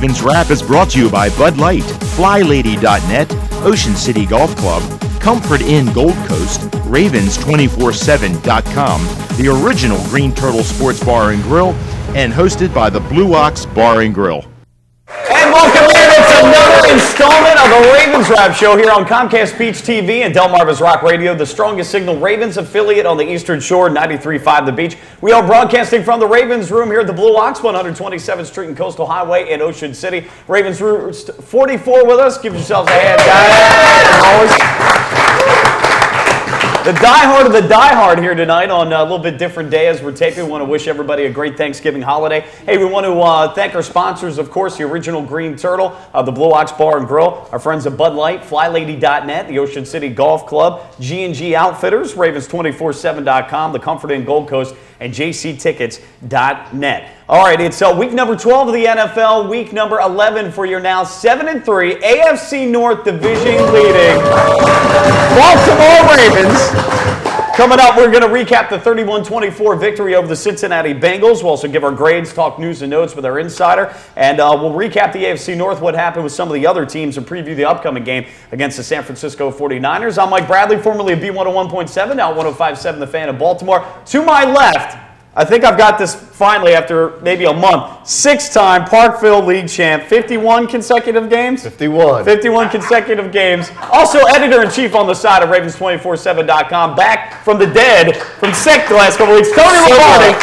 Ravens Wrap is brought to you by Bud Light, FlyLady.net, Ocean City Golf Club, Comfort Inn Gold Coast, Ravens247.com, the original Green Turtle Sports Bar and Grill, and hosted by the Blue Ox Bar and Grill. And welcome in to another installment of the Ravens Wrap Show here on Comcast Peach TV and Delmarva's Rock Radio, the strongest signal Ravens affiliate on the Eastern Shore, 93.5 The Beach. We are broadcasting from the Ravens Room here at the Blue Ox, 127th Street and Coastal Highway in Ocean City. Ravens Roost 44 with us. Give yourselves a hand, guys. The diehard of the diehard here tonight on a little bit different day as we're taping. We want to wish everybody a great Thanksgiving holiday. Hey, we want to thank our sponsors, of course, the original Green Turtle, the Blue Ox Bar and Grill, our friends at Bud Light, FlyLady.net, the Ocean City Golf Club, G&G Outfitters, Ravens247.com, the Comfort Inn Gold Coast, and JCTickets.net. All right, it's week number 12 of the NFL, week number 11 for your now 7-3 AFC North division leading Baltimore Ravens. Coming up, we're going to recap the 31-24 victory over the Cincinnati Bengals. We'll also give our grades, talk news and notes with our insider, and we'll recap the AFC North, what happened with some of the other teams, and preview the upcoming game against the San Francisco 49ers. I'm Mike Bradley, formerly of B101.7, now 105.7 The Fan of Baltimore. To my left, I think I've got this finally after maybe a month. Six-time Parkville League champ, 51 consecutive games? 51. 51 consecutive games. Also editor-in-chief on the side of Ravens247.com, back from the dead, from sick the last couple weeks. Tony Lombardi.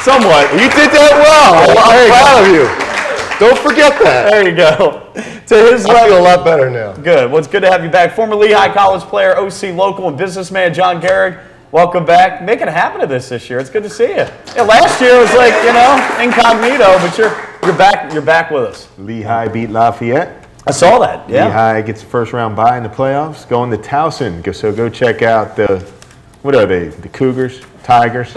Somewhat. You did that well. I'm proud of you. Don't forget that. There you go. To his I feel a lot better now. Good. Well, it's good to have you back. Former Lehigh College player, OC local, and businessman John Gehrig. Welcome back. Making it happen to this year. It's good to see you. Yeah, last year was like, incognito, but you're back. You're back with us. Lehigh beat Lafayette. I saw that. Yeah. Lehigh gets a first round bye in the playoffs. Going to Towson. So go check out what are they? The Cougars, Tigers,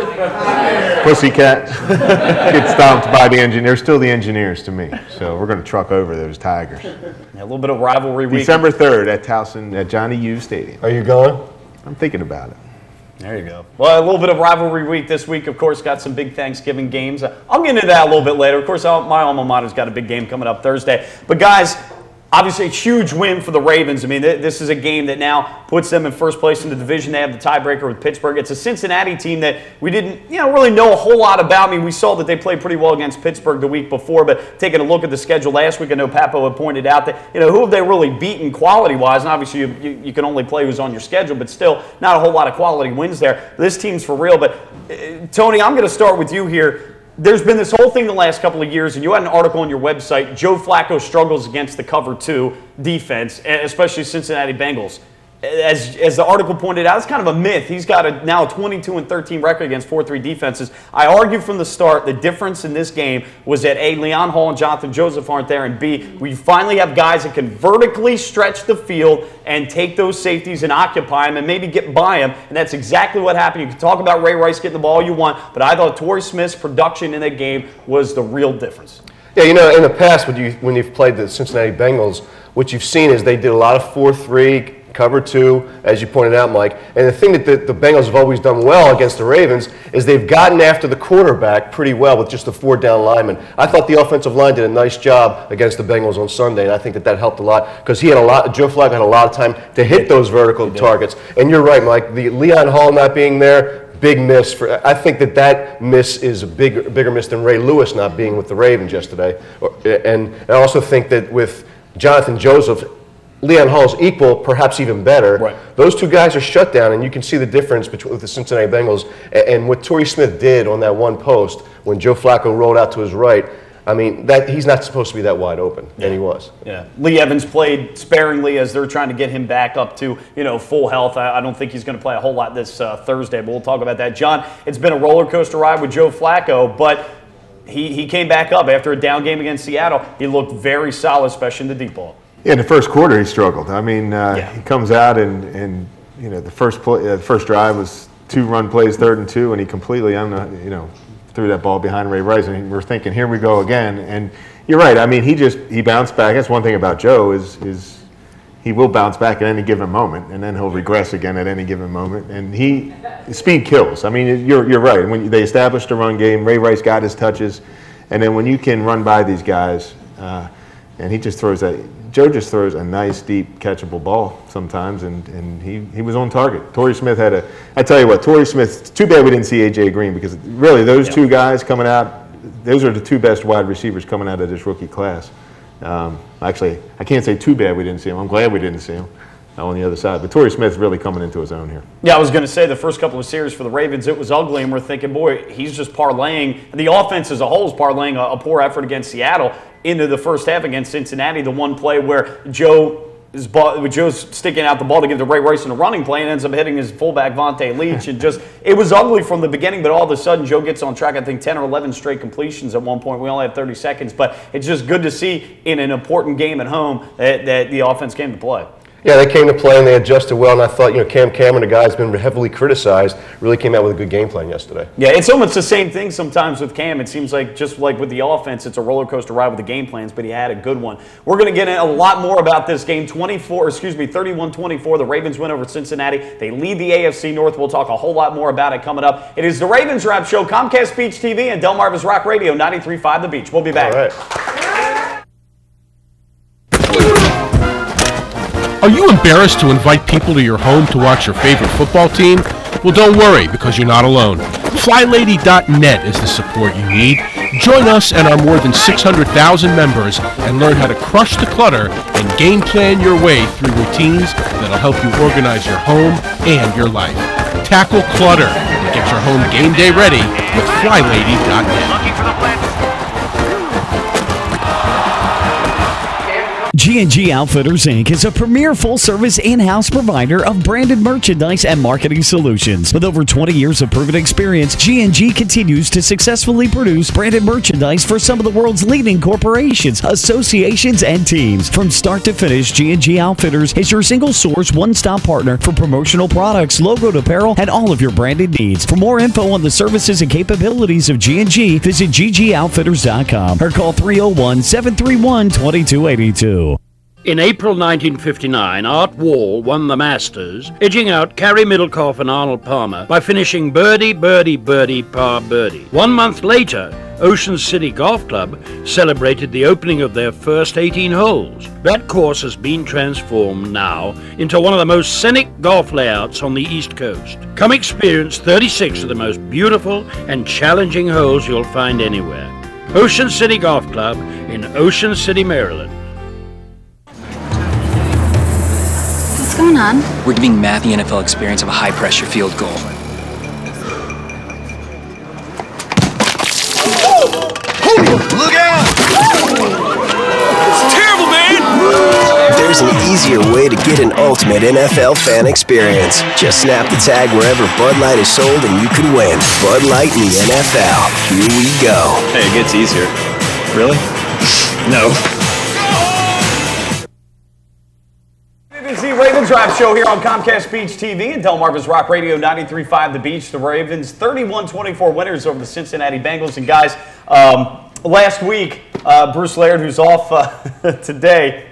Pussycats. Get stomped by the Engineers. They're still the Engineers to me. So we're going to truck over those Tigers. Yeah, a little bit of rivalry week. December 3rd at Towson at Johnny U Stadium. Are you going? I'm thinking about it. There you go. Well, a little bit of rivalry week this week. Of course, got some big Thanksgiving games. I'll get into that a little bit later. Of course, my alma mater's got a big game coming up Thursday. But guys, obviously a huge win for the Ravens. I mean, this is a game that now puts them in first place in the division. They have the tiebreaker with Pittsburgh. It's a Cincinnati team that we didn't really know a whole lot about. I mean, we saw that they played pretty well against Pittsburgh the week before, but taking a look at the schedule last week, I know Papo had pointed out that, who have they really beaten quality-wise? And obviously you can only play who's on your schedule, but still not a whole lot of quality wins there. This team's for real. But, Tony, I'm going to start with you here. There's been this whole thing the last couple of years, and you had an article on your website, Joe Flacco struggles against the cover 2 defense, especially Cincinnati Bengals. As the article pointed out, it's kind of a myth. He's got now a 22-13 record against 4-3 defenses. I argued from the start the difference in this game was that A, Leon Hall and Jonathan Joseph aren't there, and B, we finally have guys that can vertically stretch the field and take those safeties and occupy them and maybe get by them, and that's exactly what happened. You can talk about Ray Rice getting the ball all you want, but I thought Torrey Smith's production in that game was the real difference. Yeah, in the past when you've played the Cincinnati Bengals, what you've seen is they did a lot of 4-3, cover 2, as you pointed out, Mike. And the thing that the Bengals have always done well against the Ravens is they've gotten after the quarterback pretty well with just the 4 down linemen. I thought the offensive line did a nice job against the Bengals on Sunday, and I think that helped a lot because Joe Flacco had a lot of time to hit those vertical targets. And you're right, Mike. The Leon Hall not being there, big miss. I think that miss is a bigger miss than Ray Lewis not being with the Ravens yesterday. And I also think that with Jonathan Joseph, Leon Hall's equal, perhaps even better. Right. Those two guys are shut down, and you can see the difference between the Cincinnati Bengals and what Torrey Smith did on that one post when Joe Flacco rolled out to his right. I mean, he's not supposed to be that wide open, and he was. Yeah. Lee Evans played sparingly as they're trying to get him back up to, full health. I don't think he's going to play a whole lot this Thursday, but we'll talk about that. John, it's been a roller coaster ride with Joe Flacco, but he came back up after a down game against Seattle. He looked very solid, especially in the deep ball. Yeah, in the first quarter he struggled. I mean, he comes out and the first drive was 2 run plays, 3rd and 2, and he completely threw that ball behind Ray Rice, and we're thinking, here we go again. And you're right. I mean, he bounced back. That's one thing about Joe is he will bounce back at any given moment, and then he'll regress again at any given moment. And speed kills. I mean, you're right. When they established a run game, Ray Rice got his touches, and then when you can run by these guys. and he just throws that. Joe just throws a nice, deep, catchable ball sometimes, and he was on target. Torrey Smith had I tell you what, Torrey Smith, it's too bad we didn't see A.J. Green, because really those two guys coming out, those are the two best wide receivers coming out of this rookie class. Actually, I can't say too bad we didn't see him. I'm glad we didn't see him on the other side. But Torrey Smith's really coming into his own here. Yeah, I was going to say the first couple of series for the Ravens, it was ugly, and we're thinking, boy, he's just parlaying. The offense as a whole is parlaying a poor effort against Seattle into the first half against Cincinnati. The one play where Joe's sticking out the ball to give to Ray Rice in a running play and ends up hitting his fullback Vontae Leach. And it was ugly from the beginning, but all of a sudden Joe gets on track. I think 10 or 11 straight completions at one point. We only had 30 seconds, but it's just good to see in an important game at home that the offense came to play. Yeah, they came to play and they adjusted well, and I thought, Cam Cameron, a guy who's been heavily criticized, really came out with a good game plan yesterday. Yeah, it's almost the same thing sometimes with Cam. It seems like just like with the offense, it's a roller coaster ride with the game plans, but he had a good one. We're going to get in a lot more about this game. 31-24, the Ravens win over Cincinnati. They lead the AFC North. We'll talk a whole lot more about it coming up. It is the Ravens Wrap Show, Comcast Beach TV, and Delmarva's Rock Radio, 93.5 The Beach. We'll be back. All right. Are you embarrassed to invite people to your home to watch your favorite football team? Well, don't worry, because you're not alone. FlyLady.net is the support you need. Join us and our more than 600,000 members and learn how to crush the clutter and game plan your way through routines that'll help you organize your home and your life. Tackle clutter and get your home game day ready with FlyLady.net. G&G Outfitters, Inc. is a premier full-service in-house provider of branded merchandise and marketing solutions. With over 20 years of proven experience, G&G continues to successfully produce branded merchandise for some of the world's leading corporations, associations, and teams. From start to finish, G&G Outfitters is your single-source, one-stop partner for promotional products, logoed apparel, and all of your branded needs. For more info on the services and capabilities of G&G, visit ggoutfitters.com or call 301-731-2282. In April 1959, Art Wall won the Masters, edging out Carey Middlecoff and Arnold Palmer by finishing birdie, birdie, birdie, par birdie. 1 month later, Ocean City Golf Club celebrated the opening of their first 18 holes. That course has been transformed now into one of the most scenic golf layouts on the East Coast. Come experience 36 of the most beautiful and challenging holes you'll find anywhere. Ocean City Golf Club in Ocean City, Maryland. What's going on? We're giving Matt the NFL experience of a high-pressure field goal. Look out! It's terrible, man! There's an easier way to get an ultimate NFL fan experience. Just snap the tag wherever Bud Light is sold and you can win. Bud Light in the NFL. Here we go. Hey, it gets easier. Really? No. It's the Ravens Wrap Show here on Comcast Beach TV and Delmarva's Rock Radio 93.5 The Beach. The Ravens 31-24 winners over the Cincinnati Bengals. And guys, last week, Bruce Laird, who's off today,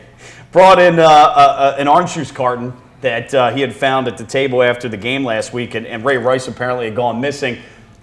brought in an orange juice carton that he had found at the table after the game last week, and Ray Rice apparently had gone missing.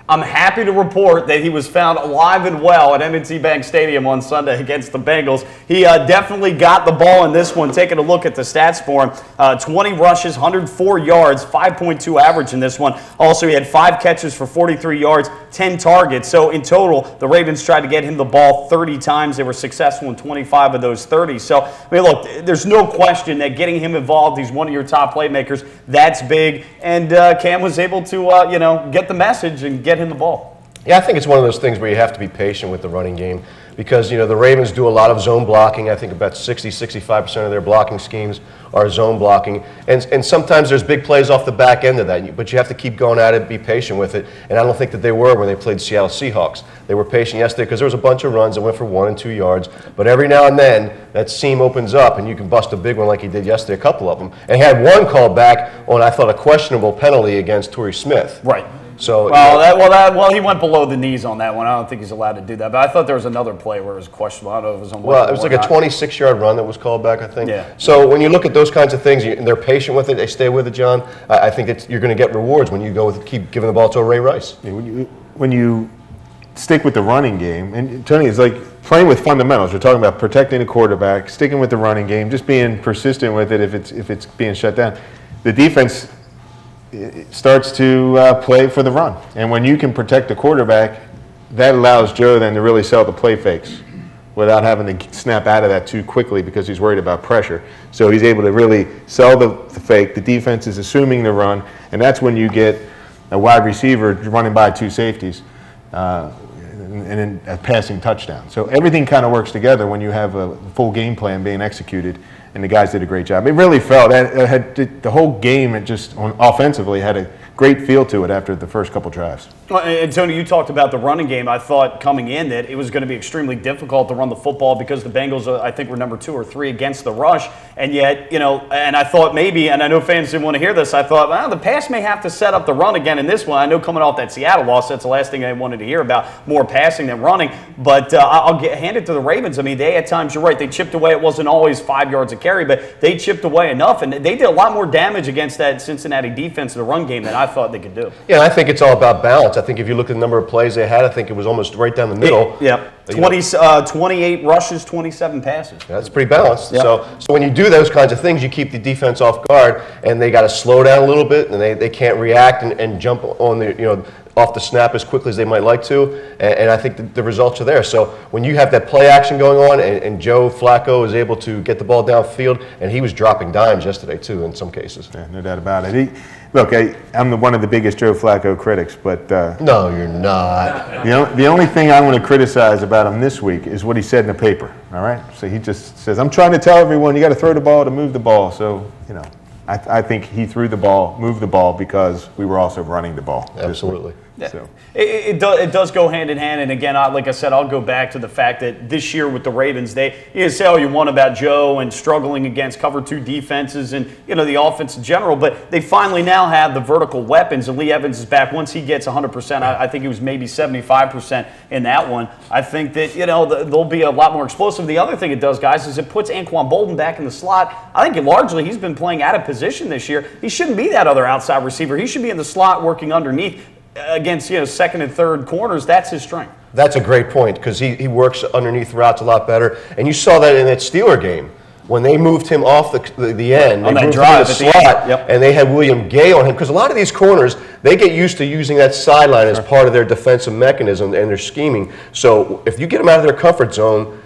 I'm happy to report that he was found alive and well at M&T Bank Stadium on Sunday against the Bengals. He definitely got the ball in this one. Taking a look at the stats for him, 20 rushes, 104 yards, 5.2 average in this one. Also, he had 5 catches for 43 yards, 10 targets. So in total, the Ravens tried to get him the ball 30 times. They were successful in 25 of those 30. So, I mean, look, there's no question that getting him involved, he's one of your top playmakers. That's big. And Cam was able to, get the message and get him the ball. Yeah, I think it's one of those things where you have to be patient with the running game because, the Ravens do a lot of zone blocking. I think about 60-65% of their blocking schemes are zone blocking. And sometimes there's big plays off the back end of that, but you have to keep going at it, be patient with it. And I don't think that they were when they played Seattle Seahawks. They were patient yesterday because there was a bunch of runs that went for 1 and 2 yards. But every now and then, that seam opens up and you can bust a big one like he did yesterday, a couple of them. And he had one called back on, I thought, a questionable penalty against Torrey Smith. Right. So, he went below the knees on that one. I don't think he's allowed to do that. But I thought there was another play where it was questionable. I don't know if it was on. Well, it was like a 26-yard run that was called back, I think. Yeah. So when you look at those kinds of things, and they're patient with it, they stay with it, John. I think you're going to get rewards when you keep giving the ball to a Ray Rice. When you stick with the running game, and Tony, is like playing with fundamentals. We're talking about protecting the quarterback, sticking with the running game, just being persistent with it if it's being shut down. The defense starts to play for the run, and when you can protect the quarterback, that allows Joe then to really sell the play fakes without having to snap out of that too quickly because he's worried about pressure. So he's able to really sell the fake. The defense is assuming the run, and that's when you get a wide receiver running by two safeties and then a passing touchdown. So everything kind of works together when you have a full game plan being executed, and the guys did a great job. It really felt that the whole game, it just offensively had a great feel to it after the first couple drives. Well, and Tony, you talked about the running game. I thought coming in that it was going to be extremely difficult to run the football because the Bengals, I think, were number 2 or 3 against the rush. And yet, and I thought maybe, and I know fans didn't want to hear this, I thought, well, the pass may have to set up the run again in this one. I know coming off that Seattle loss, that's the last thing I wanted to hear about, more passing than running. But I'll hand it to the Ravens. I mean, they at times, you're right, they chipped away. It wasn't always 5 yards a carry, but they chipped away enough. And they did a lot more damage against that Cincinnati defense in the run game than I thought they could do. Yeah, I think it's all about balance. I think if you look at the number of plays they had, I think it was almost right down the middle. Yeah, 28 rushes, 27 passes. Yeah, that's pretty balanced. Yep. So when you do those kinds of things, you keep the defense off guard, and they got to slow down a little bit, and they can't react and jump on the off the snap as quickly as they might like to, and I think the results are there. So when you have that play action going on, and Joe Flacco is able to get the ball downfield, and he was dropping dimes yesterday too in some cases. Yeah, no doubt about it. Look, I'm one of the biggest Joe Flacco critics, but no, you're not. The only thing I want to criticize about him this week is what he said in the paper. All right, so he just says, "I'm trying to tell everyone you got to throw the ball to move the ball." So I think he threw the ball, moved the ball because we were also running the ball. Absolutely. Yeah. So. It does go hand in hand, and again, like I said, I'll go back to the fact that this year with the Ravens, you can say all you want about Joe and struggling against cover 2 defenses and the offense in general, but they finally now have the vertical weapons, and Lee Evans is back. Once he gets 100%, I think he was maybe 75% in that one. I think that they'll be a lot more explosive. The other thing it does, guys, is it puts Anquan Boldin back in the slot. I think largely he's been playing out of position this year. He shouldn't be that other outside receiver. He should be in the slot working underneath. Against second and third corners, that's his strength. That's a great point because he works underneath routes a lot better, and you saw that in that Steeler game when they moved him off the end, on they that moved drive him at in the the slot, end. Yep. and they had William Gay on him because a lot of these corners they get used to using that sideline as part of their defensive mechanism and their scheming. So if you get them out of their comfort zone,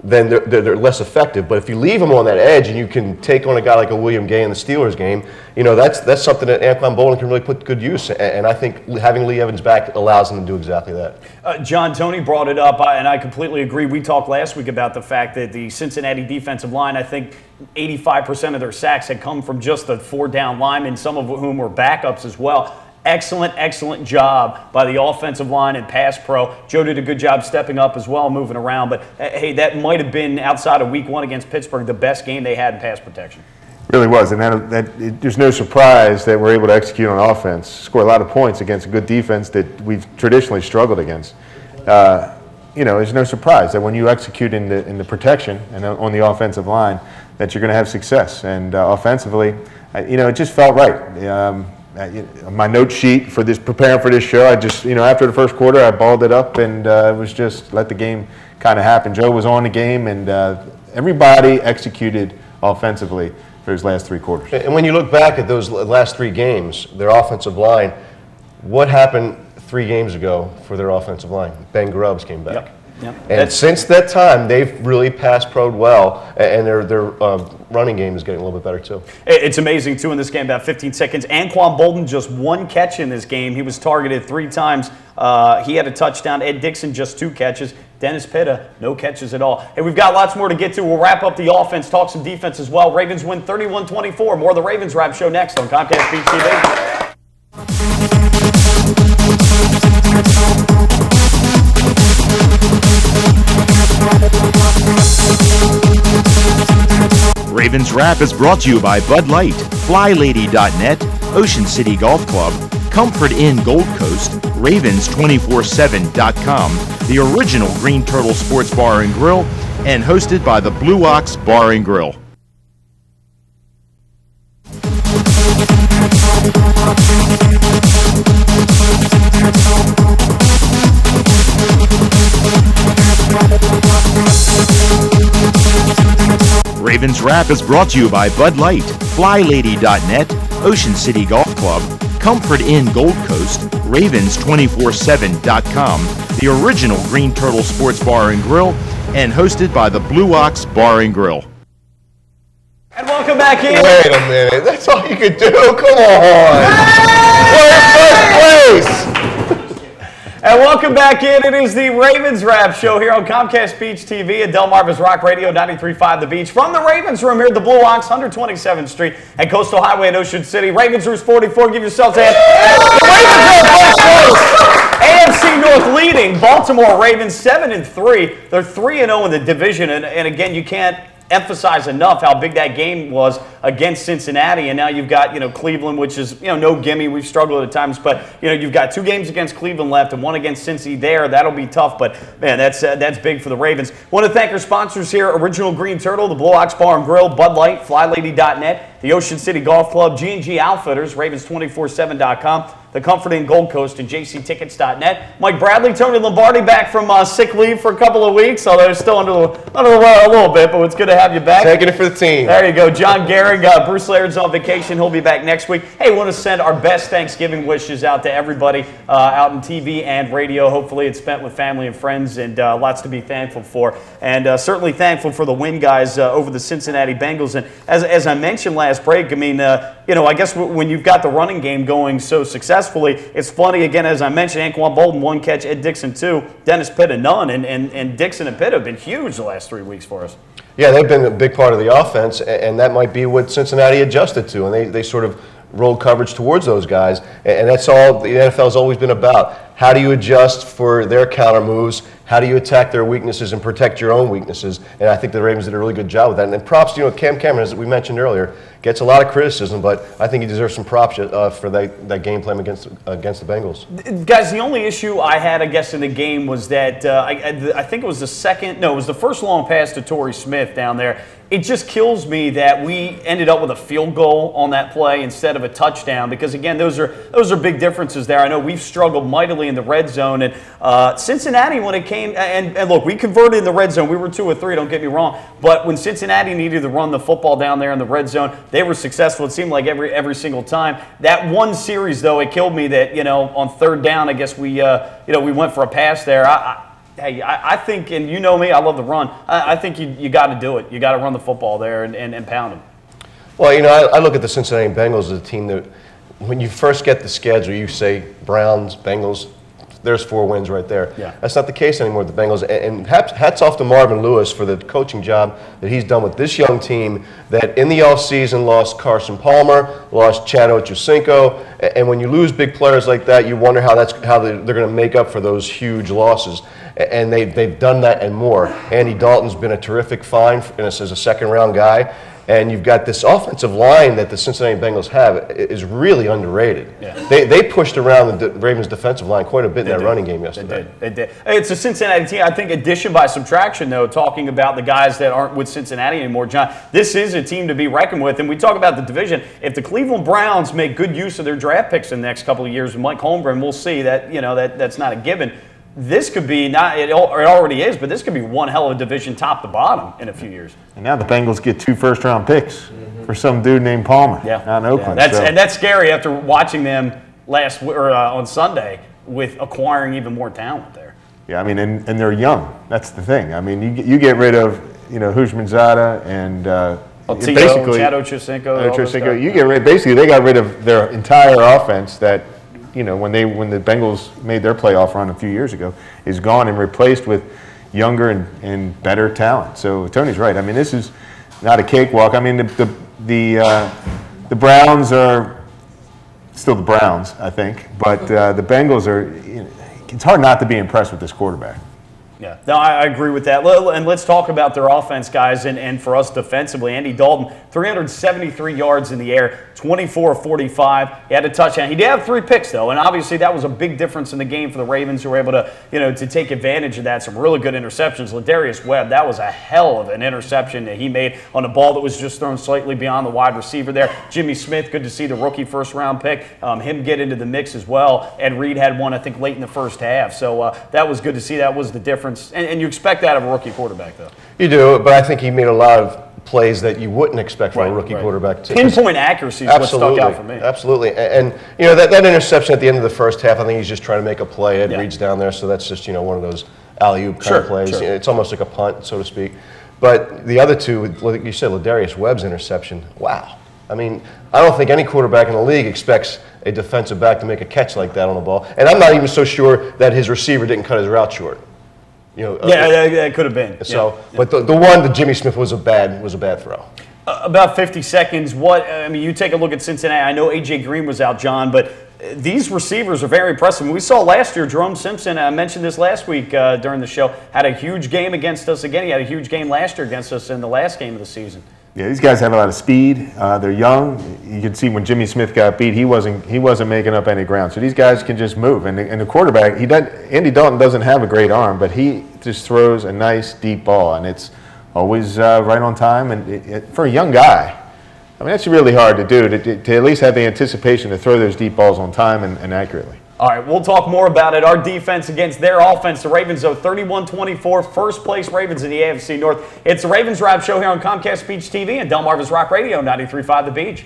then they're less effective. But if you leave them on that edge and you can take on a guy like a William Gay in the Steelers game, that's something that Anquan Boldin can really put to good use. And I think having Lee Evans back allows him to do exactly that. John, Tony brought it up, and I completely agree. We talked last week about the fact that the Cincinnati defensive line, I think 85% of their sacks had come from just the 4-down linemen, some of whom were backups as well. Excellent job by the offensive line and pass pro. Joe did a good job stepping up as well, moving around. But, hey, that might have been, outside of week 1 against Pittsburgh, the best game they had in pass protection. Really was, and there's no surprise that we're able to execute on offense, score a lot of points against a good defense that we've traditionally struggled against. There's no surprise that when you execute in the protection and on the offensive line that you're going to have success. And offensively, it just felt right. My note sheet for preparing for this show, I just, after the first quarter, I balled it up and it was just let the game kind of happen. Joe was on the game, and everybody executed offensively for his last 3 quarters. And when you look back at those last 3 games, their offensive line, what happened 3 games ago for their offensive line? Ben Grubbs came back. Yep. And since that time, they've really pass pro'd well, and their running game is getting a little bit better too. It's amazing too in this game, about 15 seconds. Anquan Boldin, just 1 catch in this game. He was targeted 3 times. He had a touchdown. Ed Dixon, just 2 catches. Dennis Pitta, no catches at all. Hey, we've got lots more to get to. We'll wrap up the offense, talk some defense as well. Ravens win 31-24. More of the Ravens Wrap Show next on Comcast Beach TV. Ravens Wrap is brought to you by Bud Light, FlyLady.net, Ocean City Golf Club, Comfort Inn Gold Coast, Ravens247.com, the original Green Turtle Sports Bar and Grill, and hosted by the Blue Ox Bar and Grill. Ravens Wrap is brought to you by Bud Light, FlyLady.net, Ocean City Golf Club, Comfort Inn Gold Coast, Ravens247.com, the original Green Turtle Sports Bar and Grill, and hosted by the Blue Ox Bar and Grill. And welcome back in. Wait a minute. That's all you could do? Come on. We're in first place. And welcome back in. It is the Ravens Wrap Show here on Comcast Beach TV and Delmarva's Rock Radio 93.5 The Beach. From the Ravens Room here at the Blue Ox, 127th Street and Coastal Highway in Ocean City. Ravens Roost 44. Give yourselves a hand. The Ravens are AFC North leading. Baltimore Ravens 7-3. They're 3-0 in the division. And again, you can't emphasize enough how big that game was against Cincinnati, and now you've got Cleveland, which is no gimme. We've struggled at times, but you've got 2 games against Cleveland left and 1 against Cincy there. That'll be tough, but man, that's big for the Ravens. Want to thank our sponsors here: Original Green Turtle, the Blue Ox Bar and Grill, Bud Light, FlyLady.net, the Ocean City Golf Club, G&G Outfitters, Ravens247.com, the Comfort Inn Gold Coast, and JCTickets.net. Mike Bradley, Tony Lombardi back from sick leave for a couple of weeks, although they're still under the weather a little bit, but it's good to have you back. Taking it for the team. There you go. John Gehrig, Bruce Laird's on vacation. He'll be back next week. Hey, want to send our best Thanksgiving wishes out to everybody out in TV and radio. Hopefully it's spent with family and friends, and lots to be thankful for. And certainly thankful for the win, guys, over the Cincinnati Bengals. And as I mentioned last break, I mean, I guess when you've got the running game going so successfully, it's funny, again, as I mentioned, Anquan Bolden 1 catch, Ed Dixon 2, Dennis Pitta none, and Dixon and Pitta have been huge the last 3 weeks for us. Yeah, they've been a big part of the offense, and that might be what Cincinnati adjusted to, and they sort of rolled coverage towards those guys, and that's all the NFL has always been about. How do you adjust for their counter moves? How do you attack their weaknesses and protect your own weaknesses? And I think the Ravens did a really good job with that. And then props to Cam Cameron, as we mentioned earlier, gets a lot of criticism, but I think he deserves some props for that game plan against the Bengals. Guys, the only issue I had, I guess, in the game was that I think it was the first long pass to Torrey Smith down there. It just kills me that we ended up with a field goal on that play instead of a touchdown, because again, those are big differences there. I know we've struggled mightily in the red zone, and Cincinnati, when it came, and look, we converted in the red zone. We were 2 or 3, don't get me wrong, but when Cincinnati needed to run the football down there in the red zone, they were successful. It seemed like every single time. That one series, though, it killed me that on 3rd down, I guess we went for a pass there. I think, and you know me, I love the run. I think you got to do it. You got to run the football there and pound them. Well, I look at the Cincinnati Bengals as a team that, when you first get the schedule, you say Browns, Bengals, there's 4 wins right there. Yeah. That's not the case anymore with the Bengals. And hats off to Marvin Lewis for the coaching job that he's done with this young team that in the offseason lost Carson Palmer, lost Chad Ochocinco. And when you lose big players like that, you wonder how they're going to make up for those huge losses. And they've done that and more. Andy Dalton's been a terrific find as a second-round guy. And you've got this offensive line that the Cincinnati Bengals have is really underrated. Yeah. They pushed around the Ravens' defensive line quite a bit in that running game yesterday. They did. It's a Cincinnati team. I think addition by subtraction, though, talking about the guys that aren't with Cincinnati anymore, John, this is a team to be reckoned with. And we talk about the division. If the Cleveland Browns make good use of their draft picks in the next couple of years with Mike Holmgren, we'll see that, that's not a given. This could be it already is, but this could be one hell of a division top to bottom in a few years. And now the Bengals get 2 first-round picks for some dude named Palmer out in Oakland. And that's scary after watching them on Sunday with acquiring even more talent there. Yeah, I mean, and they're young. That's the thing. I mean, you get rid of Houshmandzadeh and basically Chad Ochocinco. You get rid. Basically, they got rid of their entire offense that. When the Bengals made their playoff run a few years ago, is gone and replaced with younger and better talent. So Tony's right. I mean, this is not a cakewalk. I mean, the Browns are still the Browns, I think, but the Bengals are. It's hard not to be impressed with this quarterback. Yeah, no, I agree with that. And let's talk about their offense, guys, and for us defensively. Andy Dalton, 373 yards in the air, 24-45. He had a touchdown. He did have 3 picks, though, and obviously that was a big difference in the game for the Ravens, who were able to, to take advantage of that. Some really good interceptions. Ladarius Webb, that was a hell of an interception that he made on a ball that was just thrown slightly beyond the wide receiver there. Jimmy Smith, good to see the rookie first-round pick, him get into the mix as well. Ed Reed had one, I think, late in the first half. So that was good to see. That was the difference. And you expect that of a rookie quarterback, though. You do, but I think he made a lot of plays that you wouldn't expect from a rookie quarterback. Pinpoint accuracy is what stuck out for me. Absolutely. And you know, that interception at the end of the first half, I think he's just trying to make a play. Ed Reed's down there, so that's just, you know, one of those alley-oop kind of plays. It's almost like a punt, so to speak. But the other two, like you said, Ladarius Webb's interception, wow. I mean, I don't think any quarterback in the league expects a defensive back to make a catch like that on the ball. And I'm not even so sure that his receiver didn't cut his route short. You know, it could have been. So, but the one that Jimmy Smith was a bad throw. About 50 seconds. I mean, you take a look at Cincinnati. I know A.J. Green was out, John, but these receivers are very impressive. We saw last year, Jerome Simpson, I mentioned this last week during the show, had a huge game against us again. He had a huge game last year against us in the last game of the season. Yeah, these guys have a lot of speed. They're young. You can see when Jimmy Smith got beat, he wasn't making up any ground. So these guys can just move. And the quarterback, Andy Dalton doesn't have a great arm, but he just throws a nice deep ball, and it's always right on time. And for a young guy, I mean, that's really hard to do, to at least have the anticipation to throw those deep balls on time and accurately. All right, we'll talk more about it. Our defense against their offense. The Ravens, though, 31-24, first place Ravens in the AFC North. It's the Ravens Drive Show here on Comcast Beach TV and Delmarva's Rock Radio, 93.5 The Beach.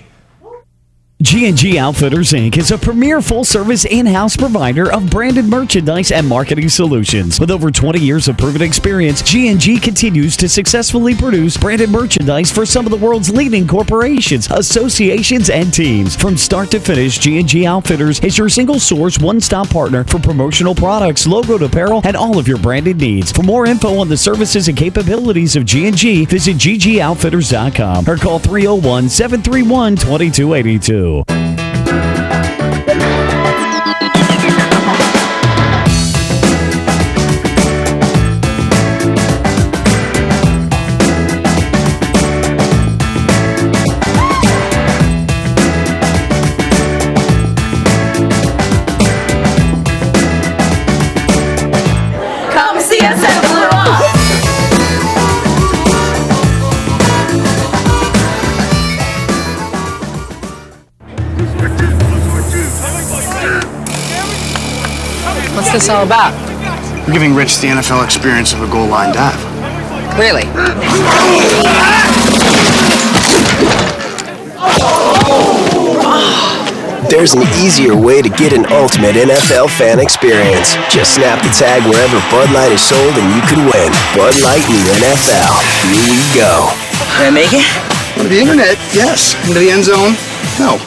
G&G Outfitters, Inc. is a premier full-service in-house provider of branded merchandise and marketing solutions. With over 20 years of proven experience, G&G continues to successfully produce branded merchandise for some of the world's leading corporations, associations, and teams. From start to finish, G&G Outfitters is your single-source, one-stop partner for promotional products, logoed apparel, and all of your branded needs. For more info on the services and capabilities of G&G, visit ggoutfitters.com or call 301-731-2282. Come see us at Blue Rock. What's this all about? We're giving Rich the NFL experience of a goal line dive. Really? There's an easier way to get an ultimate NFL fan experience. Just snap the tag wherever Bud Light is sold and you can win. Bud Light in the NFL. Here we go. Can I make it? On the internet, yes. Into the end zone, no.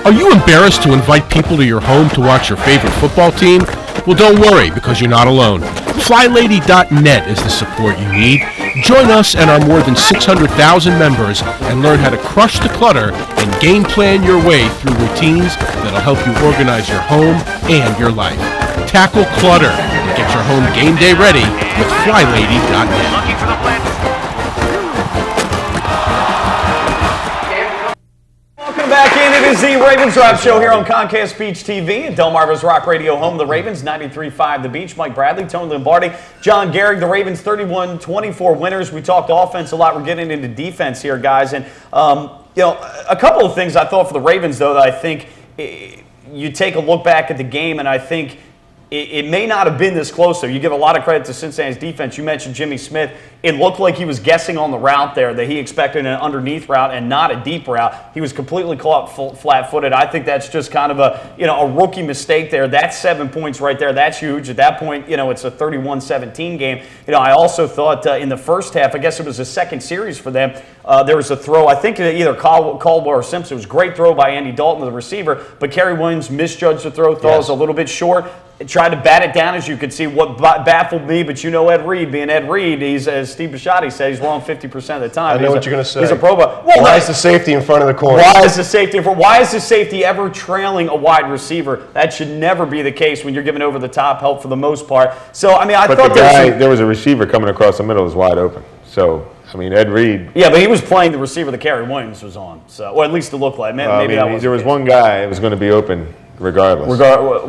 Are you embarrassed to invite people to your home to watch your favorite football team? Well, don't worry, because you're not alone. FlyLady.net is the support you need. Join us and our more than 600,000 members and learn how to crush the clutter and game plan your way through routines that'll help you organize your home and your life. Tackle clutter and get your home game day ready with FlyLady.net. Back in, it is the Ravens Drive Show here on Comcast Beach TV and Delmarva's Rock Radio, home of the Ravens, 93.5 The Beach. Mike Bradley, Tony Lombardi, John Gehrig, the Ravens 31-24 winners. We talked offense a lot. We're getting into defense here, guys. And, you know, a couple of things I thought for the Ravens, though, that I think you take a look back at the game, and I think it may not have been this close, though. You give a lot of credit to Cincinnati's defense. You mentioned Jimmy Smith. It looked like he was guessing on the route there, that he expected an underneath route and not a deep route. He was completely caught flat-footed. I think that's just kind of a rookie mistake there. That's 7 points right there. That's huge. At that point, it's a 31-17 game. I also thought in the first half, I guess it was the second series for them, there was a throw, I think either Caldwell or Simpson. It was a great throw by Andy Dalton, the receiver, but Kerry Williams misjudged the throw. Throw was a little bit short. Tried to bat it down, as you could see. What baffled me, but Ed Reed, being Ed Reed, he's, as Steve Bisciotti said, he's wrong 50% of the time. I know what you're going to say. He's a Pro Bowl. Why is the safety in front of the corner? Why is the safety ever trailing a wide receiver? That should never be the case when you're giving over the top help for the most part. So, I thought there was a receiver coming across the middle, was wide open. So, Ed Reed. Yeah, but he was playing the receiver that Kerry Williams was on. So, or at least it looked like. Maybe there was one guy that was going to be open. Regardless.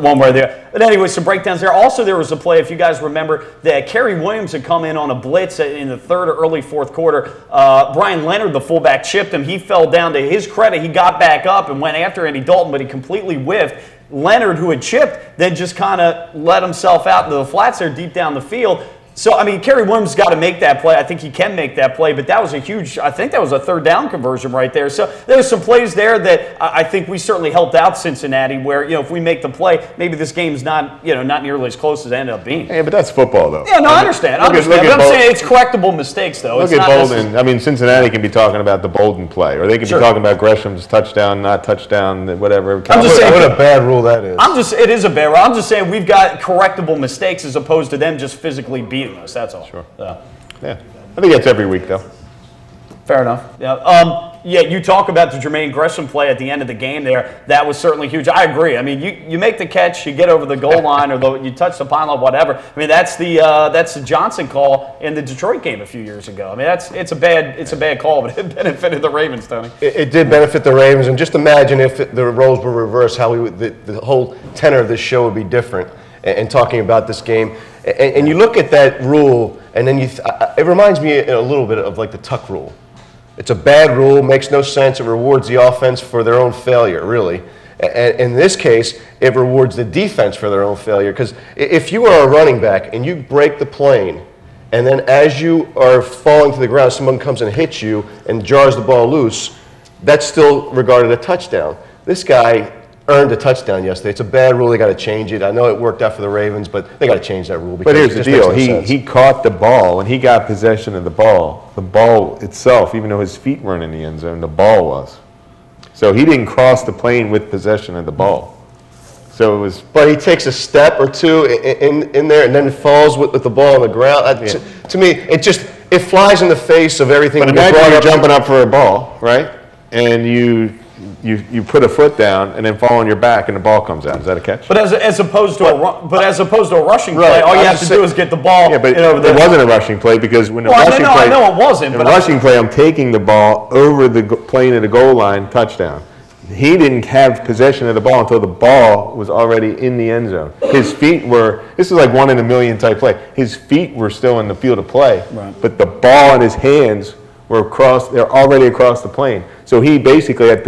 One way or the other. But anyway, some breakdowns there. Also, there was a play, if you guys remember, that Kerry Williams had come in on a blitz in the third or early fourth quarter. Brian Leonard, the fullback, chipped him. He fell down. To his credit, he got back up and went after Andy Dalton, but he completely whiffed. Leonard, who had chipped, then just kind of let himself out into the flats there deep down the field. So, I mean, Kerry Williams got to make that play. I think he can make that play, but that was I think that was a third down conversion right there. So there were some plays there that I think we certainly helped out Cincinnati where, if we make the play, maybe this game's not nearly as close as it ended up being. Yeah, but that's football, though. Yeah, no, I understand. But I'm saying it's correctable mistakes, though. Look at Bolden. I mean, Cincinnati can be talking about the Bolden play, or they can be talking about Gresham's touchdown, not touchdown, whatever. I'm just saying, what a bad rule that is. It is a bad rule. I'm just saying we've got correctable mistakes as opposed to them just physically beating us. That's all. Sure. Yeah. I think that's every week, though. Fair enough. Yeah. You talk about the Jermaine Gresham play at the end of the game there. That was certainly huge. I agree. I mean, you make the catch, you get over the goal line, or you touch the pylon, whatever. I mean, that's the Johnson call in the Detroit game a few years ago. I mean, it's a bad call, but it benefited the Ravens, Tony. It did benefit the Ravens, and just imagine if the roles were reversed, how the whole tenor of this show would be different. And talking about this game, and you look at that rule, and then it reminds me a little bit of like the Tuck rule. It's a bad rule, makes no sense. It rewards the offense for their own failure, really. And in this case, it rewards the defense for their own failure. Because if you are a running back and you break the plane, and then as you are falling to the ground, someone comes and hits you and jars the ball loose, that's still regarded a touchdown. This guy earned a touchdown yesterday. It's a bad rule. They got to change it. I know it worked out for the Ravens, but they got to change that rule. But here's the deal. He caught the ball, and he got possession of the ball. The ball itself, even though his feet weren't in the end zone, the ball was. So he didn't cross the plane with possession of the ball. So it was. But he takes a step or two in there, and then falls with the ball on the ground. To me, it flies in the face of everything. But imagine you're jumping up for a ball, right? And you put a foot down and then fall on your back and the ball comes out. Is that a catch? But as opposed to a rushing play, all you have to do is get the ball. Yeah, but it wasn't a rushing play because when I know it wasn't. In a rushing play, I'm taking the ball over the plane of the goal line, touchdown. He didn't have possession of the ball until the ball was already in the end zone. His feet were. This is like 1 in a million type play. His feet were still in the field of play, but the ball in his hands were they're already across the plane. So he basically had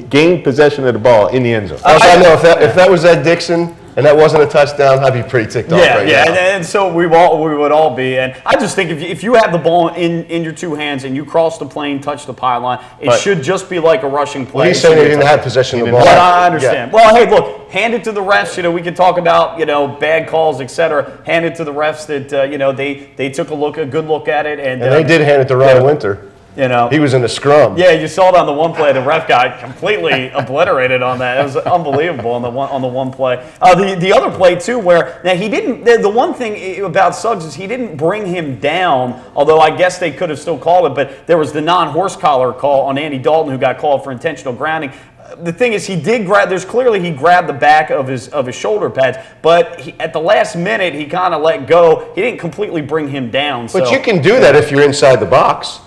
gained possession of the ball in the end zone. I know if that was Ed Dixon and that wasn't a touchdown, I'd be pretty ticked off right now. And so we would all be. And I just think if you have the ball in your two hands and you cross the plane, touch the pylon, it should just be like a rushing play. Well, he's saying he didn't have possession of the ball. But I understand. Yeah. Well, hey, look, hand it to the refs. We can talk about bad calls, etc. Hand it to the refs that they took a good look at it, and they did hand it to Ryan Winter. He was in the scrum. Yeah, you saw it on the one play. The ref got completely obliterated on that. It was unbelievable on the one play. The other play too, where now he didn't. The one thing about Suggs is he didn't bring him down. Although I guess they could have still called it, but there was the non-horse collar call on Andy Dalton, who got called for intentional grounding. The thing is, he did grab. There's clearly he grabbed the back of his shoulder pads, but at the last minute he kind of let go. He didn't completely bring him down. But you can do that if you're inside the box.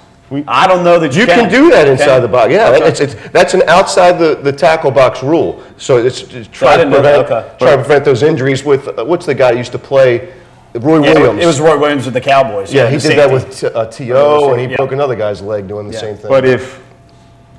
I don't know that you can do that inside the box. Yeah, that's an outside the tackle box rule. So it's try to prevent those injuries with what's the guy who used to play? Roy Williams. It was Roy Williams with the Cowboys. Yeah, he did that with T.O., and he broke another guy's leg doing the same thing. But if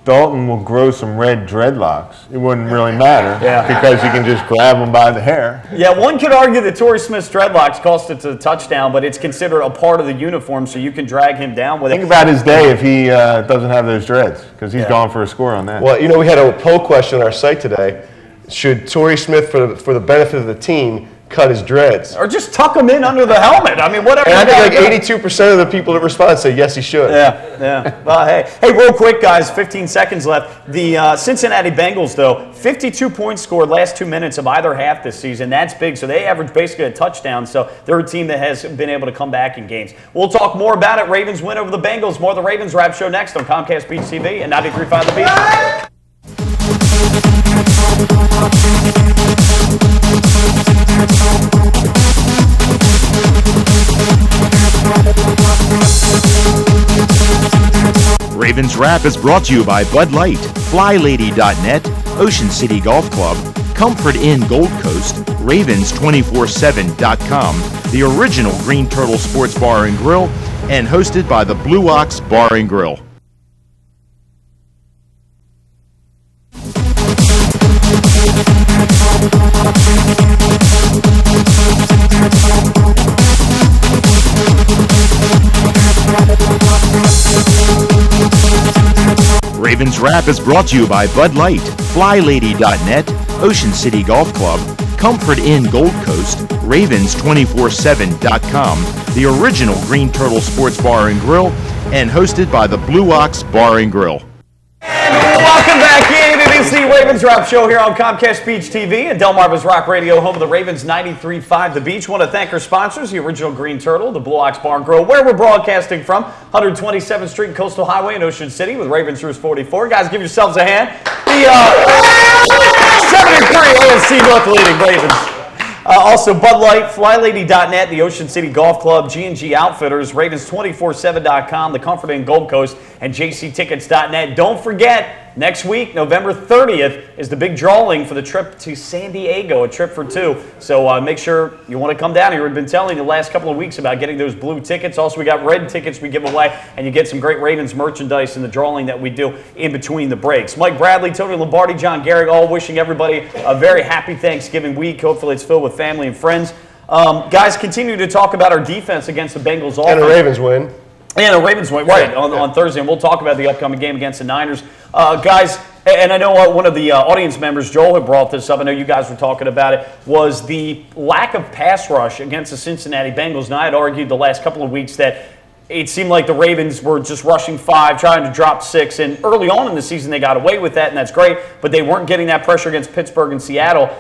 Dalton will grow some red dreadlocks, it wouldn't really matter because you can just grab him by the hair. Yeah, one could argue that Torrey Smith's dreadlocks cost it a touchdown, but it's considered a part of the uniform, so you can drag him down with it. Think about his day if he doesn't have those dreads, because he's gone for a score on that. Well, we had a poll question on our site today. Should Torrey Smith, for the benefit of the team, cut his dreads? Or just tuck him in under the helmet. I mean, whatever. And I think like 82% of the people that respond say yes, he should. Yeah. Well, hey, real quick, guys, 15 seconds left. The Cincinnati Bengals, though, 52 points scored last 2 minutes of either half this season. That's big. So they average basically a touchdown. So they're a team that has been able to come back in games. We'll talk more about it. Ravens win over the Bengals. More of the Ravens Wrap Show next on Comcast Beach TV and 93.5 The Beach. Ravens Wrap is brought to you by Bud Light, FlyLady.net, Ocean City Golf Club, Comfort Inn Gold Coast, Ravens247.com, the original Green Turtle Sports Bar and Grill, and hosted by the Blue Ox Bar and Grill. Ravens Wrap is brought to you by Bud Light, FlyLady.net, Ocean City Golf Club, Comfort Inn Gold Coast, Ravens247.com, the original Green Turtle Sports Bar and Grill, and hosted by the Blue Ox Bar and Grill. Welcome back in. It is the Ravens Wrap Show here on Comcast Beach TV and Delmarva's Rock Radio, home of the Ravens 93.5 The Beach. Want to thank our sponsors, the original Green Turtle, the Blue Ox Bar and Grill, where we're broadcasting from, 127th Street and Coastal Highway in Ocean City with Ravens Roost 44. Guys, give yourselves a hand. The 73 OSC North leading Ravens. Also, Bud Light, FlyLady.net, the Ocean City Golf Club, G&G Outfitters, Ravens247.com, the Comfort Inn Gold Coast, and JCTickets.net. Don't forget, next week, November 30th, is the big drawing for the trip to San Diego, a trip for two. So make sure you want to come down here. We've been telling you the last couple of weeks about getting those blue tickets. Also, we got red tickets we give away, and you get some great Ravens merchandise in the drawing that we do in between the breaks. Mike Bradley, Tony Lombardi, John Garrick, all wishing everybody a very happy Thanksgiving week. Hopefully it's filled with family and friends. Guys, continue to talk about our defense against the Bengals offense. And the Ravens win. And the Ravens win, right, on Thursday. And we'll talk about the upcoming game against the Niners. Guys, and I know one of the audience members, Joel, had brought this up. I know you guys were talking about it, was the lack of pass rush against the Cincinnati Bengals. And I had argued the last couple of weeks that it seemed like the Ravens were just rushing 5, trying to drop 6. And early on in the season, they got away with that, and that's great. But they weren't getting that pressure against Pittsburgh and Seattle.